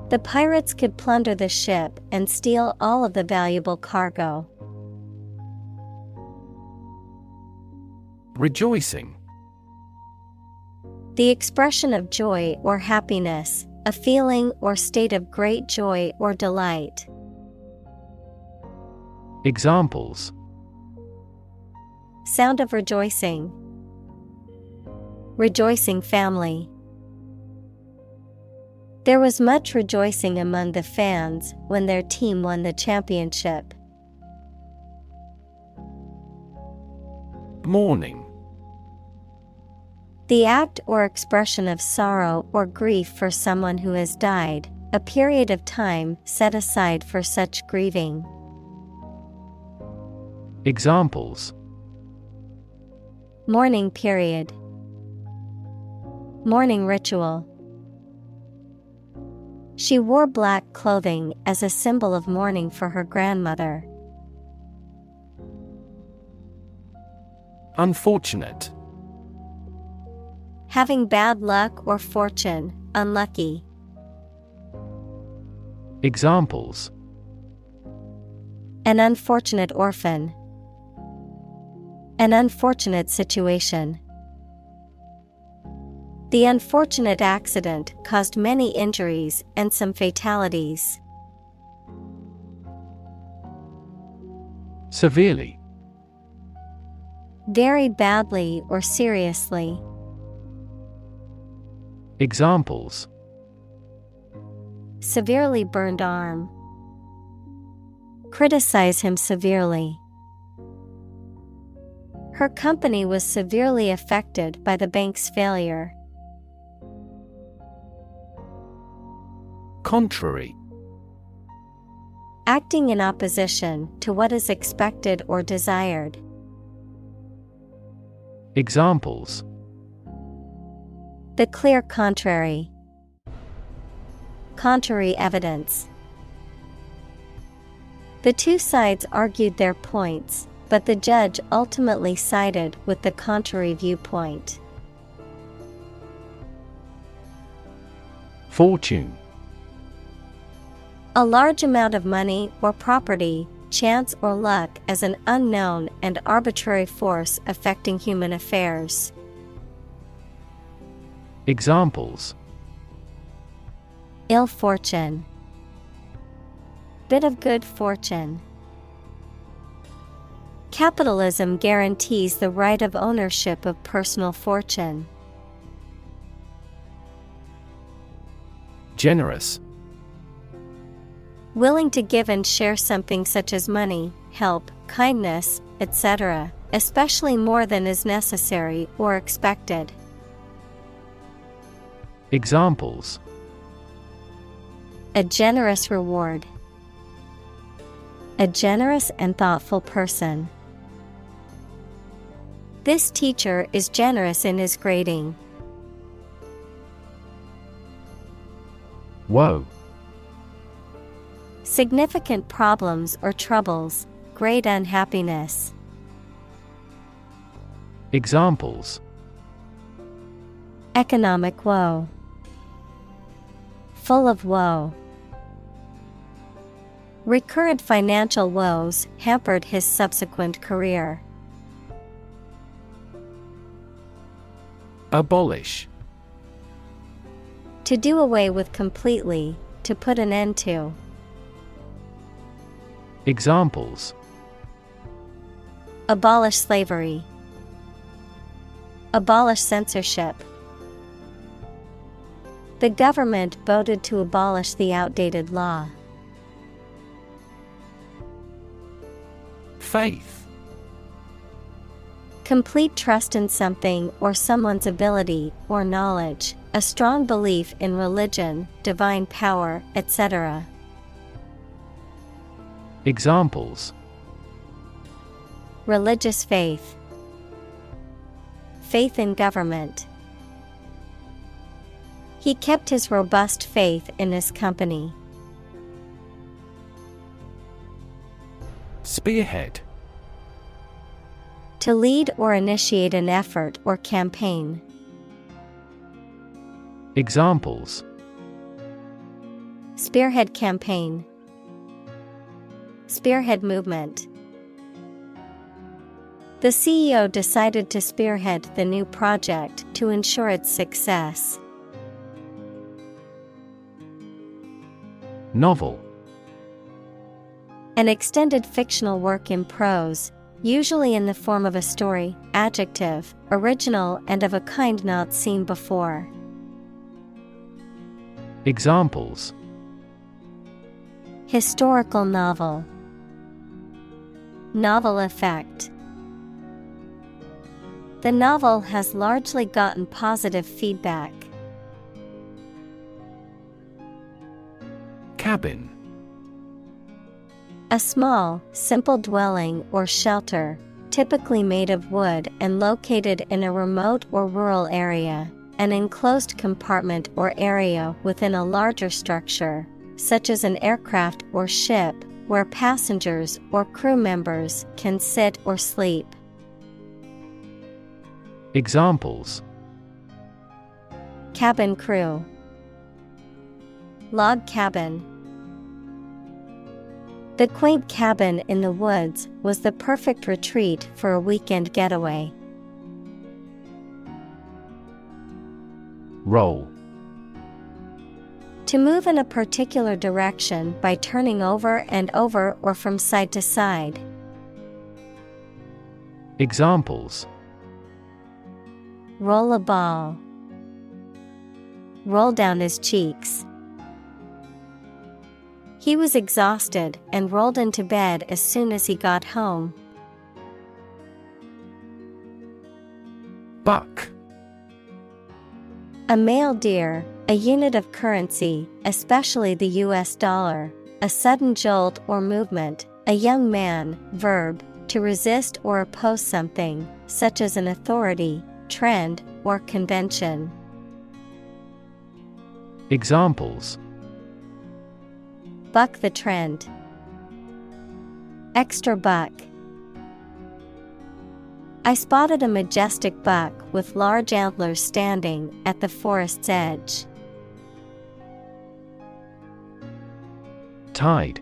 The pirates could plunder the ship and steal all of the valuable cargo. Rejoicing. The expression of joy or happiness, a feeling or state of great joy or delight. Examples: Sound of rejoicing. Rejoicing family. There was much rejoicing among the fans when their team won the championship. Mourning. The act or expression of sorrow or grief for someone who has died, a period of time set aside for such grieving. Examples: Mourning period. Mourning ritual. She wore black clothing as a symbol of mourning for her grandmother. Unfortunate. Having bad luck or fortune, unlucky. Examples: An unfortunate orphan. An unfortunate situation. The unfortunate accident caused many injuries and some fatalities. Severely. Very badly or seriously. Examples: Severely burned arm. Criticize him severely. Her company was severely affected by the bank's failure. Contrary. Acting in opposition to what is expected or desired. Examples: The clear contrary. Contrary evidence. The two sides argued their points, but the judge ultimately sided with the contrary viewpoint. Fortune. A large amount of money or property, chance or luck as an unknown and arbitrary force affecting human affairs. Examples: Ill fortune. Bit of good fortune. Capitalism guarantees the right of ownership of personal fortune. Generous. Willing to give and share something such as money, help, kindness, etc., especially more than is necessary or expected. Examples: A generous reward. A generous and thoughtful person. This teacher is generous in his grading. Woe. Significant problems or troubles, great unhappiness. Examples: Economic woe. Full of woe. Recurrent financial woes hampered his subsequent career. Abolish. To do away with completely, to put an end to. Examples: Abolish slavery. Abolish censorship. The government voted to abolish the outdated law. Faith. Complete trust in something or someone's ability or knowledge, a strong belief in religion, divine power, etc. Examples: Religious faith. Faith in government. He kept his robust faith in his company. Spearhead. To lead or initiate an effort or campaign. Examples: Spearhead campaign. Spearhead movement. The CEO decided to spearhead the new project to ensure its success. Novel. An extended fictional work in prose, usually in the form of a story. Adjective, original and of a kind not seen before. Examples: Historical novel. Novel effect. The novel has largely gotten positive feedback. Cabin. A small, simple dwelling or shelter, typically made of wood and located in a remote or rural area. an enclosed compartment or area within a larger structure, such as an aircraft or ship, where passengers or crew members can sit or sleep. Examples: Cabin crew, log cabin. The quaint cabin in the woods was the perfect retreat for a weekend getaway. Roll. To move in a particular direction by turning over and over or from side to side. Examples: Roll a ball. Roll down his cheeks. He was exhausted and rolled into bed as soon as he got home. Buck. A male deer, a unit of currency, especially the US dollar, a sudden jolt or movement, a young man, verb, to resist or oppose something, such as an authority, trend, or convention. Examples: Buck the trend. Extra buck. I spotted a majestic buck with large antlers standing at the forest's edge. Tide.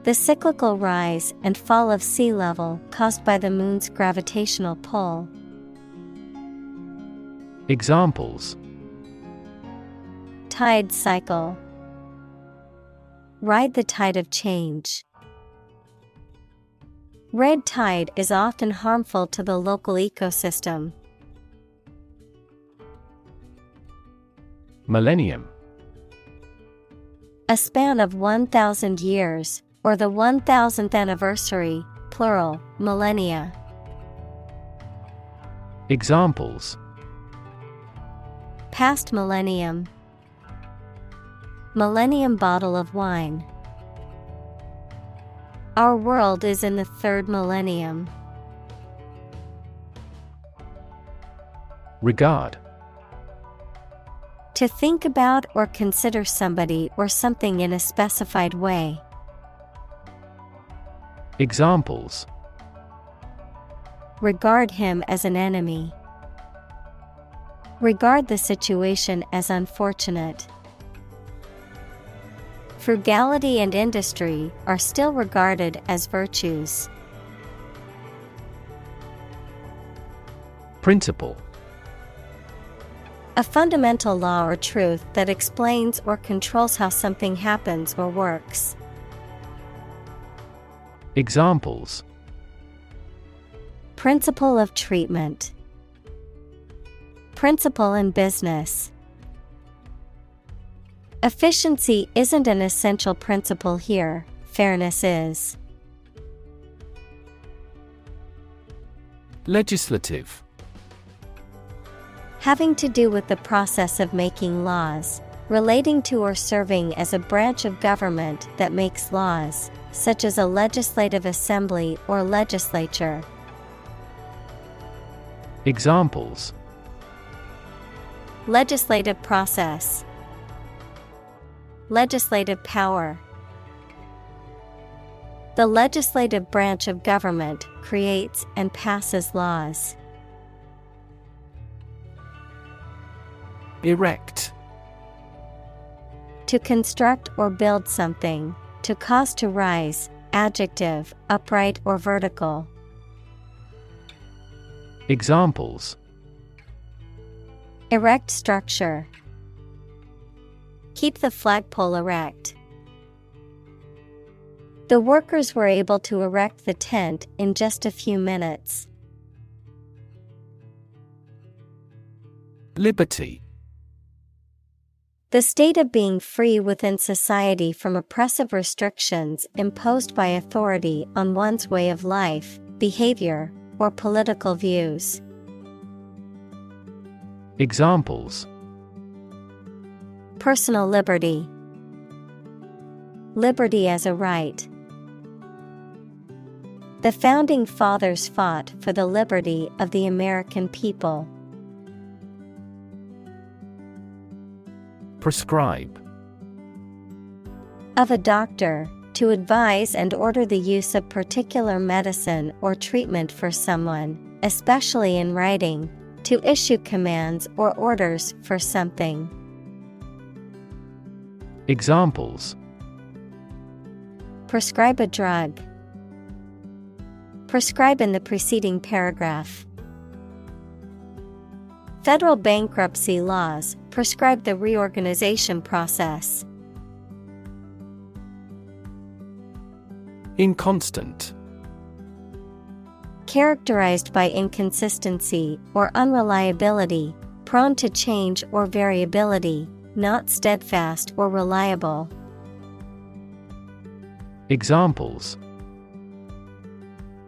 The cyclical rise and fall of sea level caused by the moon's gravitational pull. Examples: Tide cycle. Ride the tide of change. Red tide is often harmful to the local ecosystem. Millennium. A span of 1,000 years, or the 1,000th anniversary, plural, millennia. Examples: Past millennium. Millennium bottle of wine. Our world is in the third millennium. Regard. To think about or consider somebody or something in a specified way. Examples: Regard him as an enemy. Regard the situation as unfortunate. Frugality and industry are still regarded as virtues. Principle. A fundamental law or truth that explains or controls how something happens or works. Examples: Principle of treatment. Principle in business. Efficiency isn't an essential principle here, fairness is. Legislative. Having to do with the process of making laws, relating to or serving as a branch of government that makes laws, such as a legislative assembly or legislature. Examples: Legislative process. Legislative power. The legislative branch of government creates and passes laws. Erect. To construct or build something, to cause to rise, adjective, upright or vertical. Examples: Erect structure. Keep the flagpole erect. The workers were able to erect the tent in just a few minutes. Liberty. The state of being free within society from oppressive restrictions imposed by authority on one's way of life, behavior, or political views. Examples: Personal liberty. Liberty as a right. The founding fathers fought for the liberty of the American people. Prescribe. Of a doctor, to advise and order the use of particular medicine or treatment for someone, especially in writing, to issue commands or orders for something. Examples: Prescribe a drug. Prescribe in the preceding paragraph. Federal bankruptcy laws prescribe the reorganization process. Inconstant. Characterized by inconsistency or unreliability, prone to change or variability, not steadfast or reliable. Examples: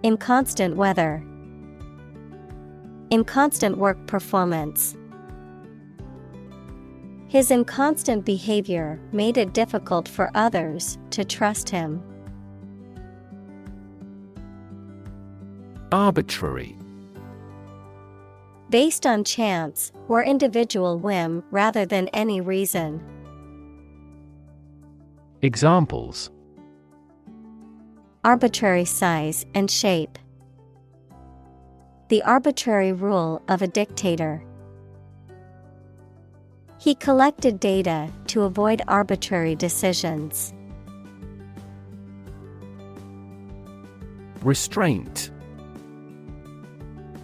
Inconstant weather. Inconstant work performance. His inconstant behavior made it difficult for others to trust him. Arbitrary. Based on chance or individual whim rather than any reason. Examples: Arbitrary size and shape. The arbitrary rule of a dictator. He collected data to avoid arbitrary decisions. Restraint.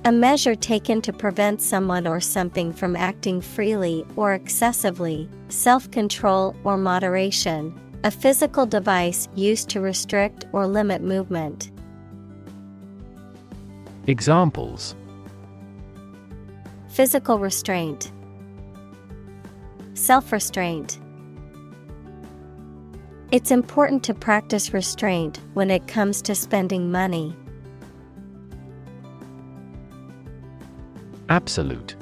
A measure taken to prevent someone or something from acting freely or excessively, self-control or moderation, a physical device used to restrict or limit movement. Examples: Physical restraint. Self-restraint. It's important to practice restraint when it comes to spending money. Absolute.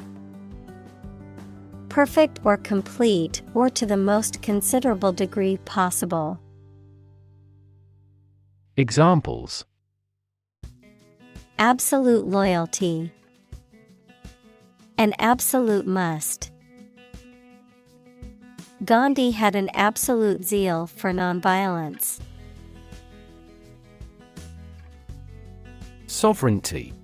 Perfect or complete or to the most considerable degree possible. Examples: Absolute loyalty. An absolute must. Gandhi had an absolute zeal for nonviolence. Sovereignty.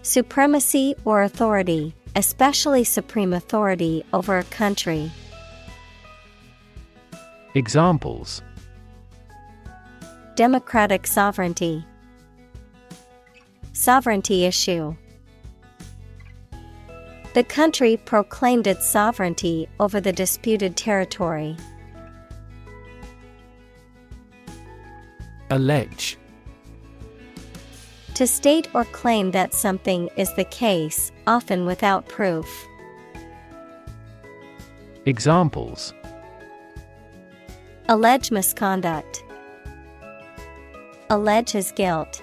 Supremacy or authority, especially supreme authority over a country. Examples: Democratic sovereignty. Sovereignty issue. The country proclaimed its sovereignty over the disputed territory. Allege. To state or claim that something is the case, often without proof. Examples: Allege misconduct. Allege his guilt.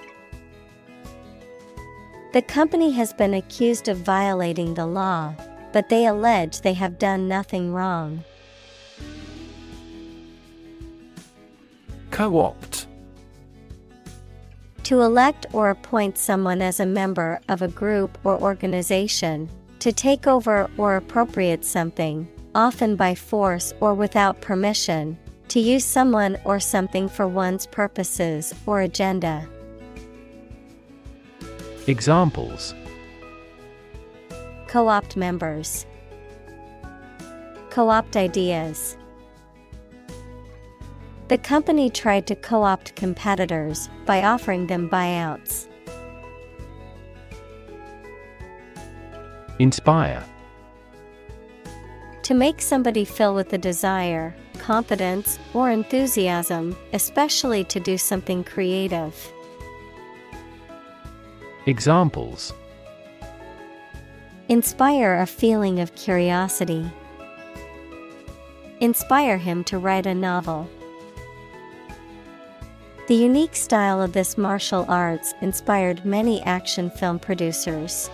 The company has been accused of violating the law, but they allege they have done nothing wrong. Co-opt. To elect or appoint someone as a member of a group or organization, to take over or appropriate something, often by force or without permission, to use someone or something for one's purposes or agenda. Examples: Co-opt members. Co-opt ideas. The company tried to co-opt competitors by offering them buyouts. Inspire. To make somebody feel with the desire, confidence, or enthusiasm, especially to do something creative. Examples: Inspire a feeling of curiosity. Inspire him to write a novel. The unique style of this martial arts inspired many action film producers.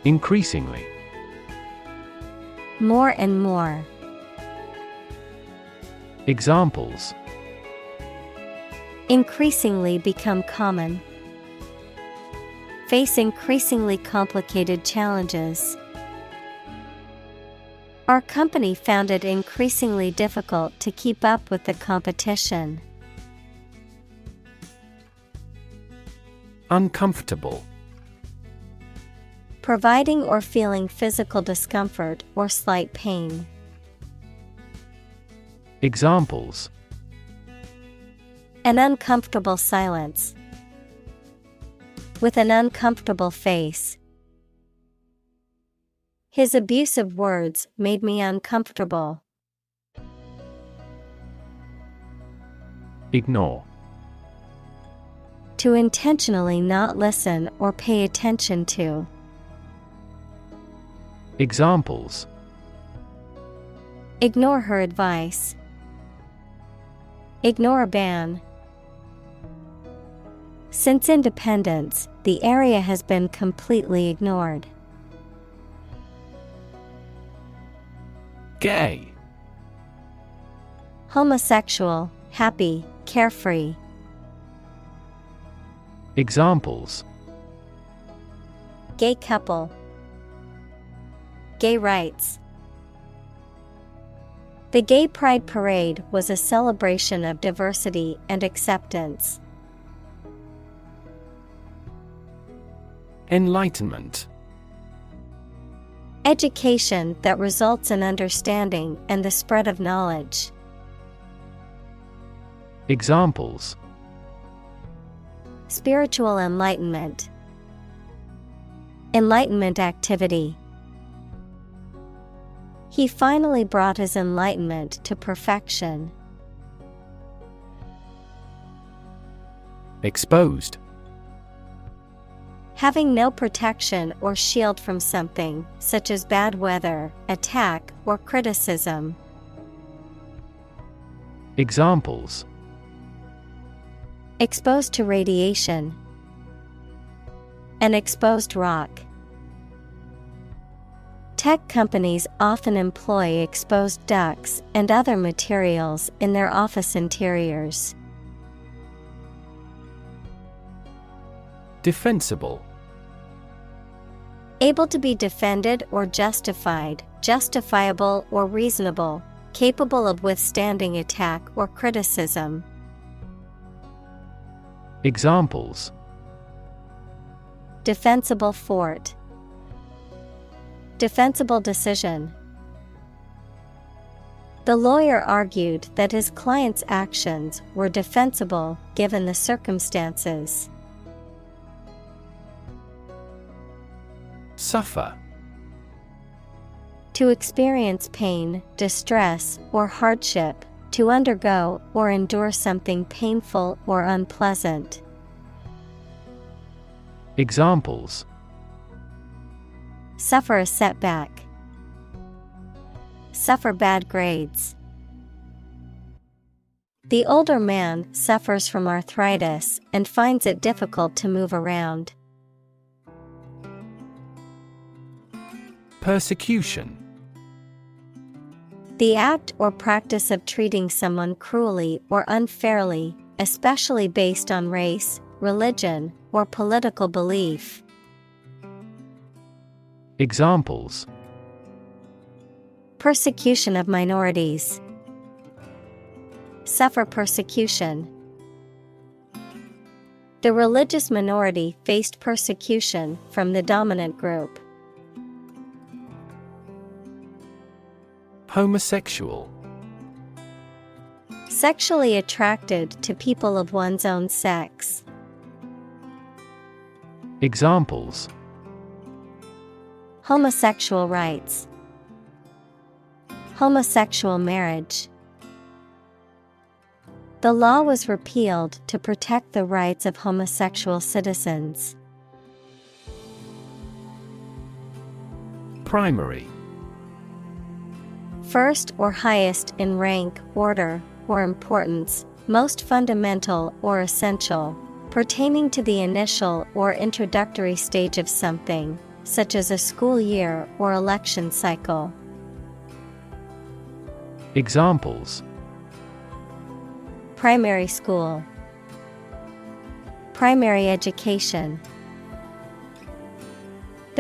Increasingly. More and more. Examples: Increasingly become common. face increasingly complicated challenges. Our company found it increasingly difficult to keep up with the competition. Uncomfortable. Providing or feeling physical discomfort or slight pain. Examples: An uncomfortable silence. With an uncomfortable face. His abusive words made me uncomfortable. Ignore. To intentionally not listen or pay attention to. Examples: Ignore her advice. Ignore a ban. Since independence, the area has been completely ignored. Gay. Homosexual, happy, carefree. Examples: Gay couple. Gay rights. The Gay Pride Parade was a celebration of diversity and acceptance. Enlightenment. Education that results in understanding and the spread of knowledge. Examples: Spiritual enlightenment. Enlightenment activity. He finally brought his enlightenment to perfection. Exposed. Having no protection or shield from something, such as bad weather, attack, or criticism. Examples: Exposed to radiation. An exposed rock. Tech companies often employ exposed ducts and other materials in their office interiors. Defensible. Able to be defended or justified, justifiable or reasonable, capable of withstanding attack or criticism. Examples: Defensible fort. Defensible decision. The lawyer argued that his client's actions were defensible given the circumstances. Suffer. To experience pain, distress, or hardship, to undergo or endure something painful or unpleasant. Examples: Suffer a setback. Suffer bad grades. The older man suffers from arthritis and finds it difficult to move around. Persecution. The act or practice of treating someone cruelly or unfairly, especially based on race, religion, or political belief. Examples: Persecution of minorities. Suffer persecution. The religious minority faced persecution from the dominant group. Homosexual. Sexually attracted to people of one's own sex. Examples: Homosexual rights. Homosexual marriage. The law was repealed to protect the rights of homosexual citizens. Primary. First or highest in rank, order, or importance, most fundamental or essential, pertaining to the initial or introductory stage of something, such as a school year or election cycle. Examples: Primary school. Primary education.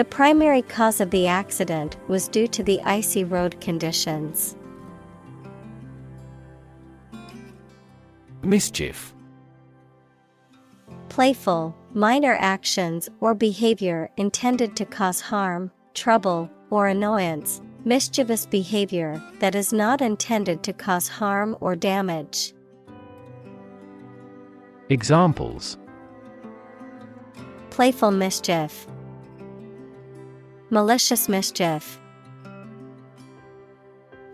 The primary cause of the accident was due to the icy road conditions. Mischief. Playful, minor actions or behavior intended to cause harm, trouble, or annoyance. Mischievous behavior that is not intended to cause harm or damage. Examples: Playful mischief. Malicious mischief.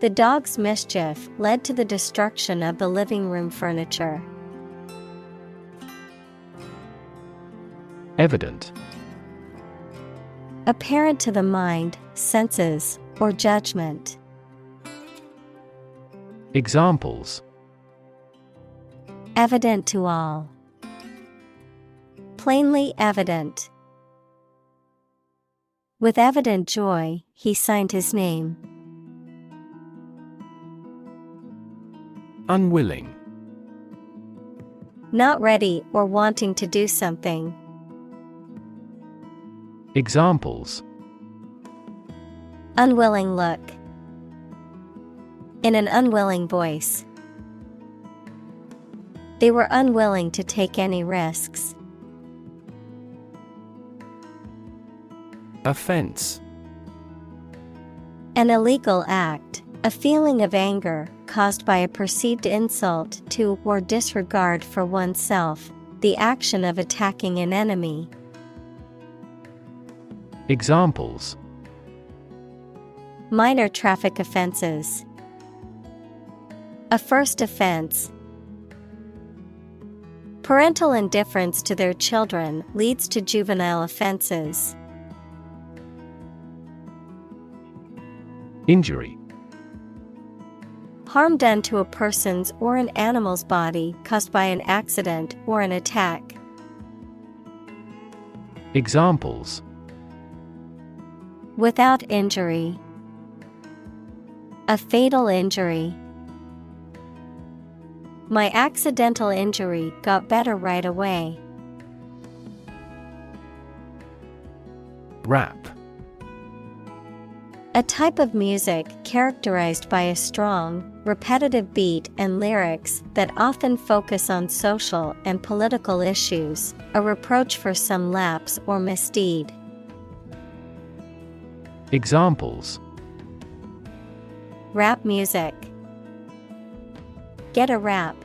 The dog's mischief led to the destruction of the living room furniture. Evident. Apparent to the mind, senses, or judgment. Examples: Evident to all. Plainly evident. With evident joy, he signed his name. Unwilling. Not ready or wanting to do something. Examples: Unwilling look. In an unwilling voice. They were unwilling to take any risks. Offense. An illegal act, a feeling of anger caused by a perceived insult to or disregard for oneself, the action of attacking an enemy. Examples: Minor traffic offenses. A first offense. Parental indifference to their children leads to juvenile offenses. Injury. Harm done to a person's or an animal's body caused by an accident or an attack. Examples: Without injury. A fatal injury. My accidental injury got better right away. Rap. A type of music characterized by a strong, repetitive beat and lyrics that often focus on social and political issues, a reproach for some lapse or misdeed. Examples: Rap music. Get a rap.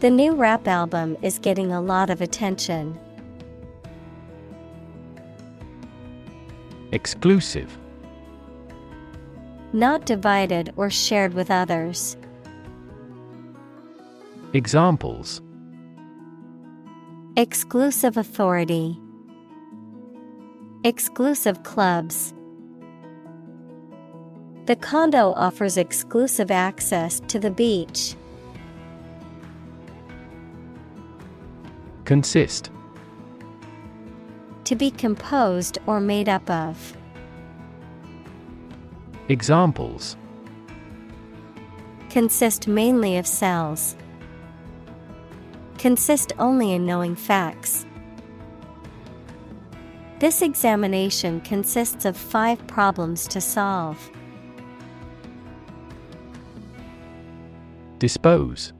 The new rap album is getting a lot of attention. Exclusive. Not divided or shared with others. Examples: Exclusive authority. Exclusive clubs. The condo offers exclusive access to the beach. Consist. To be composed or made up of. Examples: Consist mainly of cells. Consist only in knowing facts. This examination consists of 5 problems to solve. Dispose.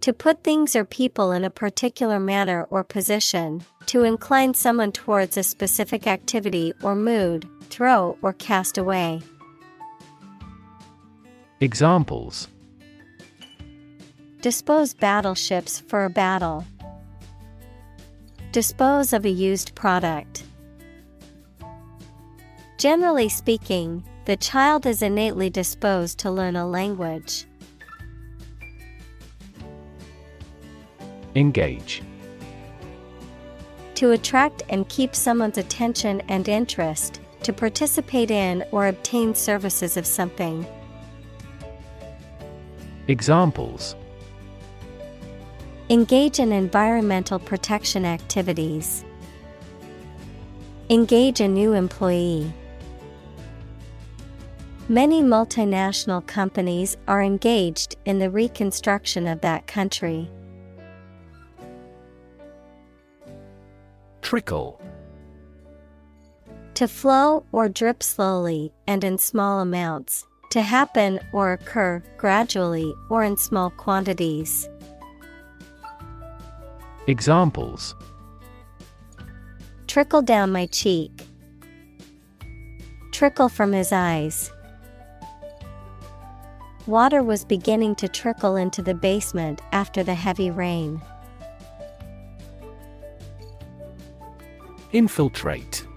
To put things or people in a particular manner or position, to incline someone towards a specific activity or mood, throw or cast away. Examples: Dispose battleships for a battle. Dispose of a used product. Generally speaking, the child is innately disposed to learn a language. Engage. To attract and keep someone's attention and interest, to participate in or obtain services of something. Examples: Engage in environmental protection activities. Engage a new employee. Many multinational companies are engaged in the reconstruction of that country. Trickle. To flow or drip slowly and in small amounts. To happen or occur gradually or in small quantities. Examples: Trickle down my cheek. Trickle from his eyes. Water was beginning to trickle into the basement after the heavy rain. Infiltrate.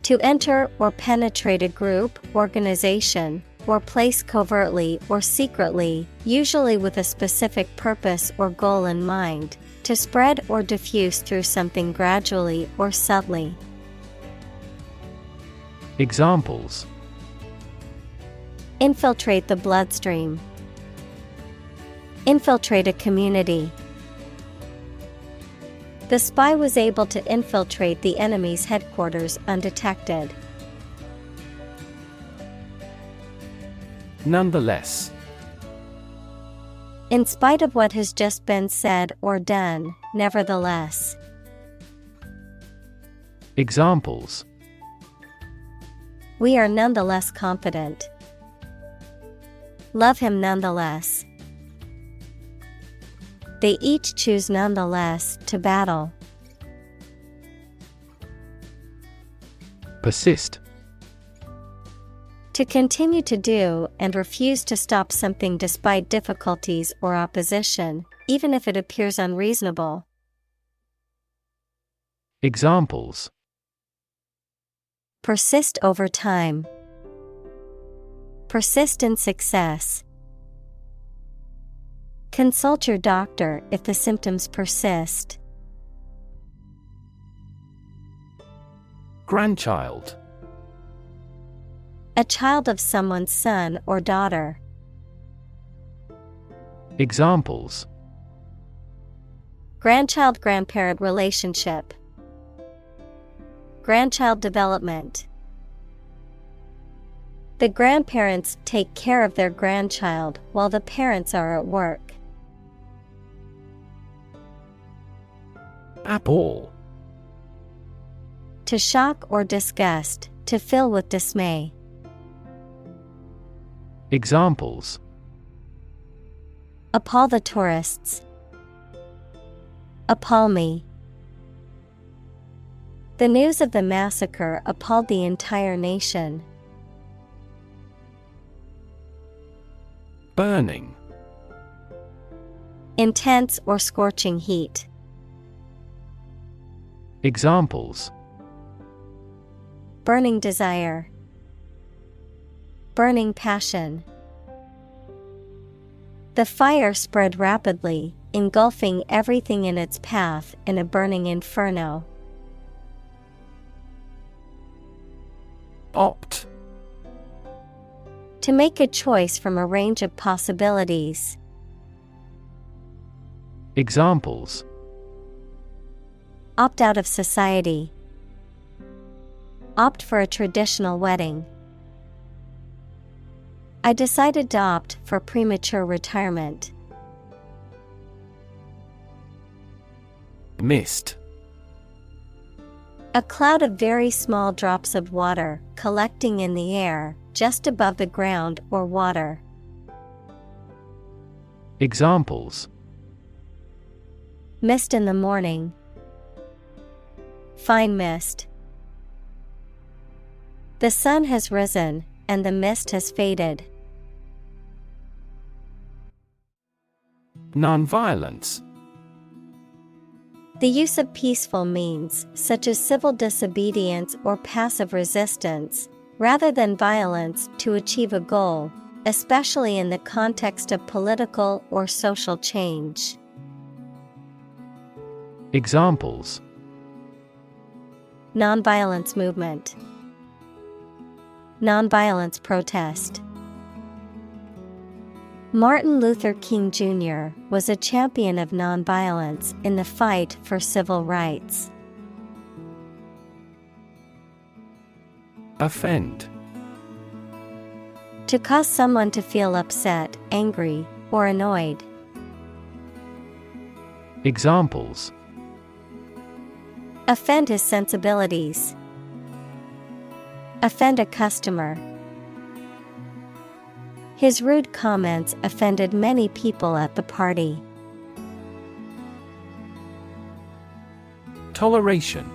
To enter or penetrate a group, organization, or place covertly or secretly, usually with a specific purpose or goal in mind. To spread or diffuse through something gradually or subtly. Examples: Infiltrate the bloodstream. Infiltrate a community. The spy was able to infiltrate the enemy's headquarters undetected. Nonetheless. In spite of what has just been said or done, nevertheless. Examples: We are nonetheless confident. Love him nonetheless. They each choose nonetheless to battle. Persist. To continue to do and refuse to stop something despite difficulties or opposition, even if it appears unreasonable. Examples: Persist over time. Persist in success. Consult your doctor if the symptoms persist. Grandchild. A child of someone's son or daughter. Examples: Grandchild-grandparent relationship. Grandchild development. The grandparents take care of their grandchild while the parents are at work. Appall. To shock or disgust, to fill with dismay. Examples: Appall the tourists. Appall me. The news of the massacre appalled the entire nation. Burning. Intense or scorching heat. Examples: Burning desire. Burning passion. The fire spread rapidly, engulfing everything in its path in a burning inferno. Opt. To make a choice from a range of possibilities. Examples: Opt out of society. Opt for a traditional wedding. I decided to opt for premature retirement. Mist. A cloud of very small drops of water collecting in the air, just above the ground or water. Examples: Mist in the morning. Fine mist. The sun has risen, and the mist has faded. Nonviolence. The use of peaceful means, such as civil disobedience or passive resistance, rather than violence to achieve a goal, especially in the context of political or social change. Examples: Nonviolence movement. Nonviolence protest. Martin Luther King Jr. was a champion of nonviolence in the fight for civil rights. Offend. To cause someone to feel upset, angry, or annoyed. Examples: Offend his sensibilities. Offend a customer. His rude comments offended many people at the party. Toleration.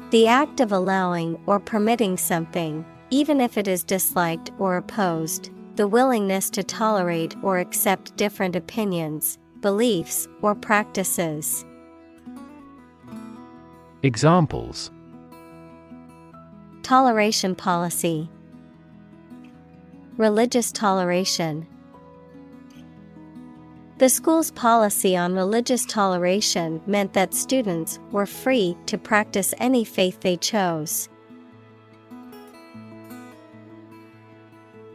The act of allowing or permitting something, even if it is disliked or opposed, the willingness to tolerate or accept different opinions, beliefs, or practices. Examples: Toleration policy. Religious toleration. The school's policy on religious toleration meant that students were free to practice any faith they chose.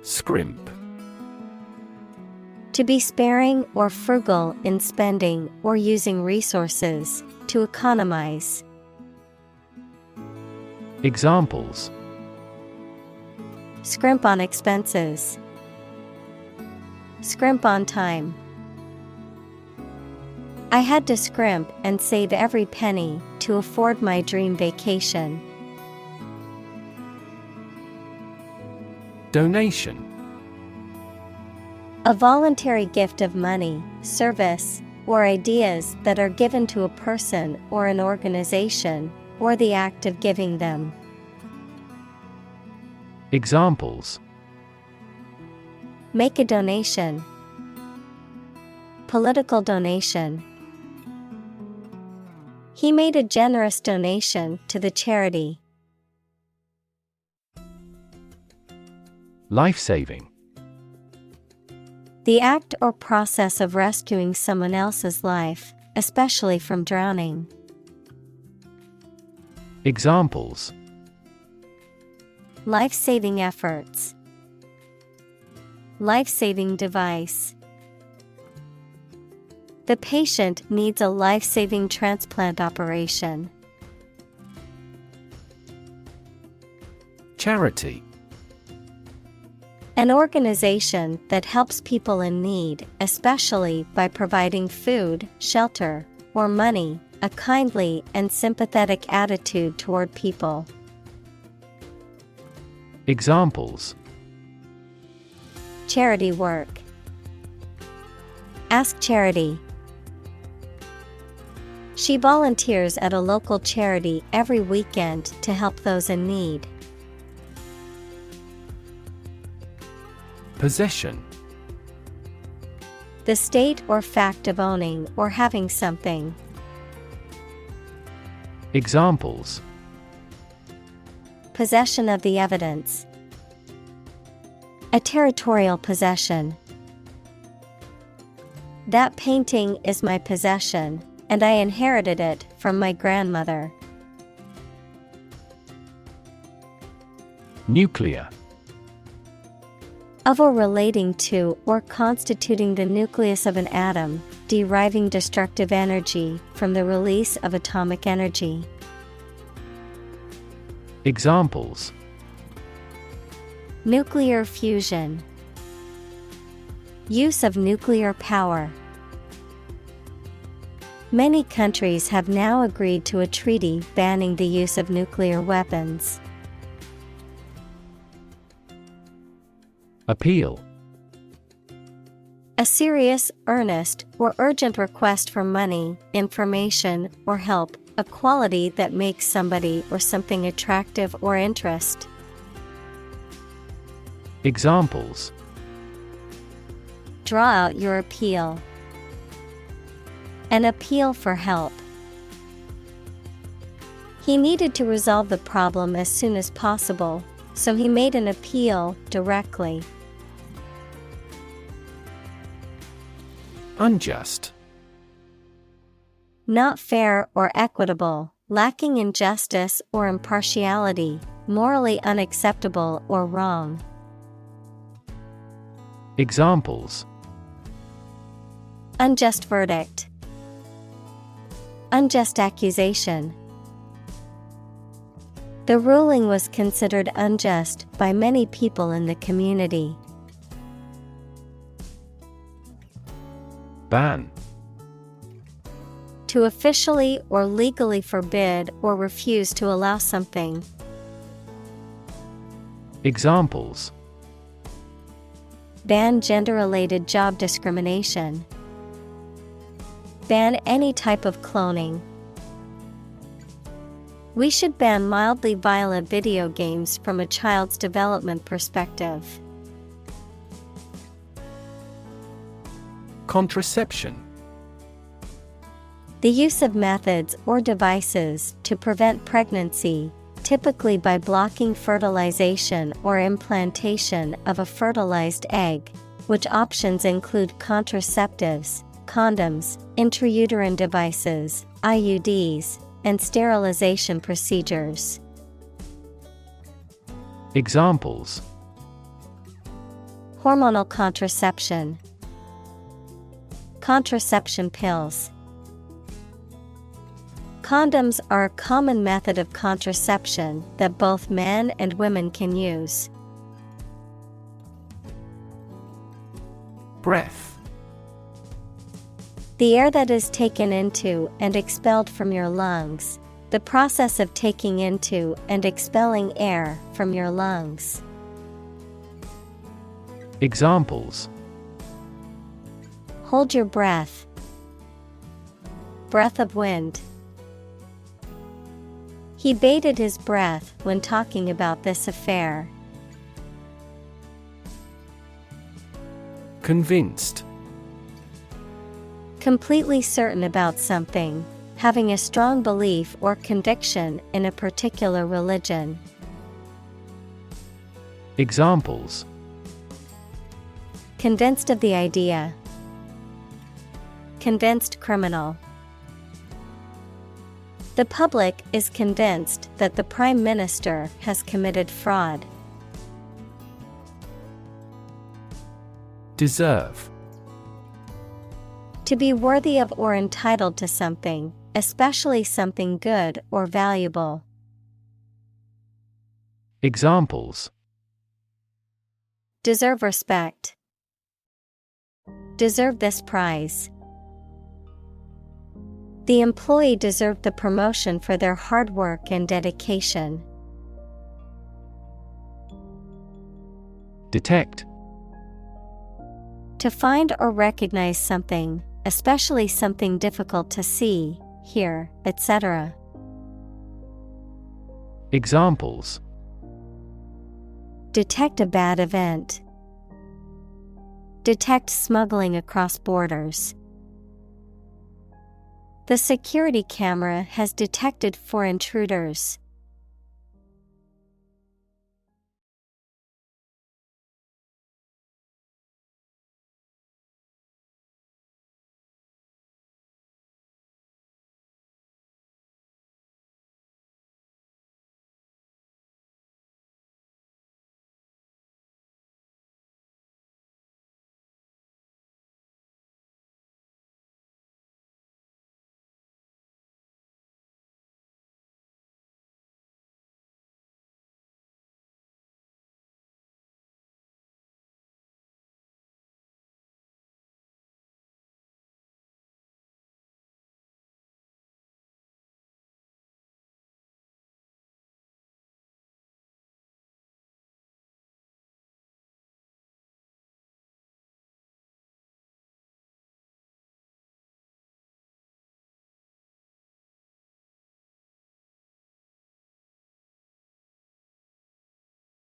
Scrimp. To be sparing or frugal in spending or using resources, to economize. Examples: Scrimp on expenses. Scrimp on time. I had to scrimp and save every penny to afford my dream vacation. Donation. A voluntary gift of money, service, or ideas that are given to a person or an organization, or the act of giving them. Examples: Make a donation. Political donation. He made a generous donation to the charity. Life-saving. The act or process of rescuing someone else's life, especially from drowning. Examples: Life-saving efforts. Life-saving device. The patient needs a life-saving transplant operation. Charity. An organization that helps people in need, especially by providing food, shelter, or money, a kindly and sympathetic attitude toward people. Examples: Charity work. Ask charity. She volunteers at a local charity every weekend to help those in need. Possession. The state or fact of owning or having something. Examples: Possession of the evidence. A territorial possession. That painting is my possession, and I inherited it from my grandmother. Nuclear. Of or relating to or constituting the nucleus of an atom, deriving destructive energy from the release of atomic energy. Examples: Nuclear fusion. Use of nuclear power. Many countries have now agreed to a treaty banning the use of nuclear weapons. Appeal. A serious, earnest, or urgent request for money, information, or help, a quality that makes somebody or something attractive or interest. Examples: Draw out your appeal. An appeal for help. He needed to resolve the problem as soon as possible, so he made an appeal directly. Unjust. Not fair or equitable, lacking in justice or impartiality, morally unacceptable or wrong. Examples: Unjust verdict. Unjust accusation. The ruling was considered unjust by many people in the community. Ban. To officially or legally forbid or refuse to allow something. Examples: Ban gender-related job discrimination. Ban any type of cloning. We should ban mildly violent video games from a child's development perspective. Contraception. The use of methods or devices to prevent pregnancy, typically by blocking fertilization or implantation of a fertilized egg, which options include contraceptives, condoms, intrauterine devices, IUDs, and sterilization procedures. Examples: Hormonal contraception. Contraception pills. Condoms are a common method of contraception that both men and women can use. Breath. The air that is taken into and expelled from your lungs. The process of taking into and expelling air from your lungs. Examples: Hold your breath. Breath of wind. He bated his breath when talking about this affair. Convinced. Completely certain about something, having a strong belief or conviction in a particular religion. Examples: Convinced of the idea. Convinced criminal. The public is convinced that the Prime Minister has committed fraud. Deserve. To be worthy of or entitled to something, especially something good or valuable. Examples: Deserve respect. Deserve this prize. The employee deserved the promotion for their hard work and dedication. Detect. To find or recognize something, especially something difficult to see, hear, etc. Examples: Detect a bad event. Detect smuggling across borders. The security camera has detected 4 intruders.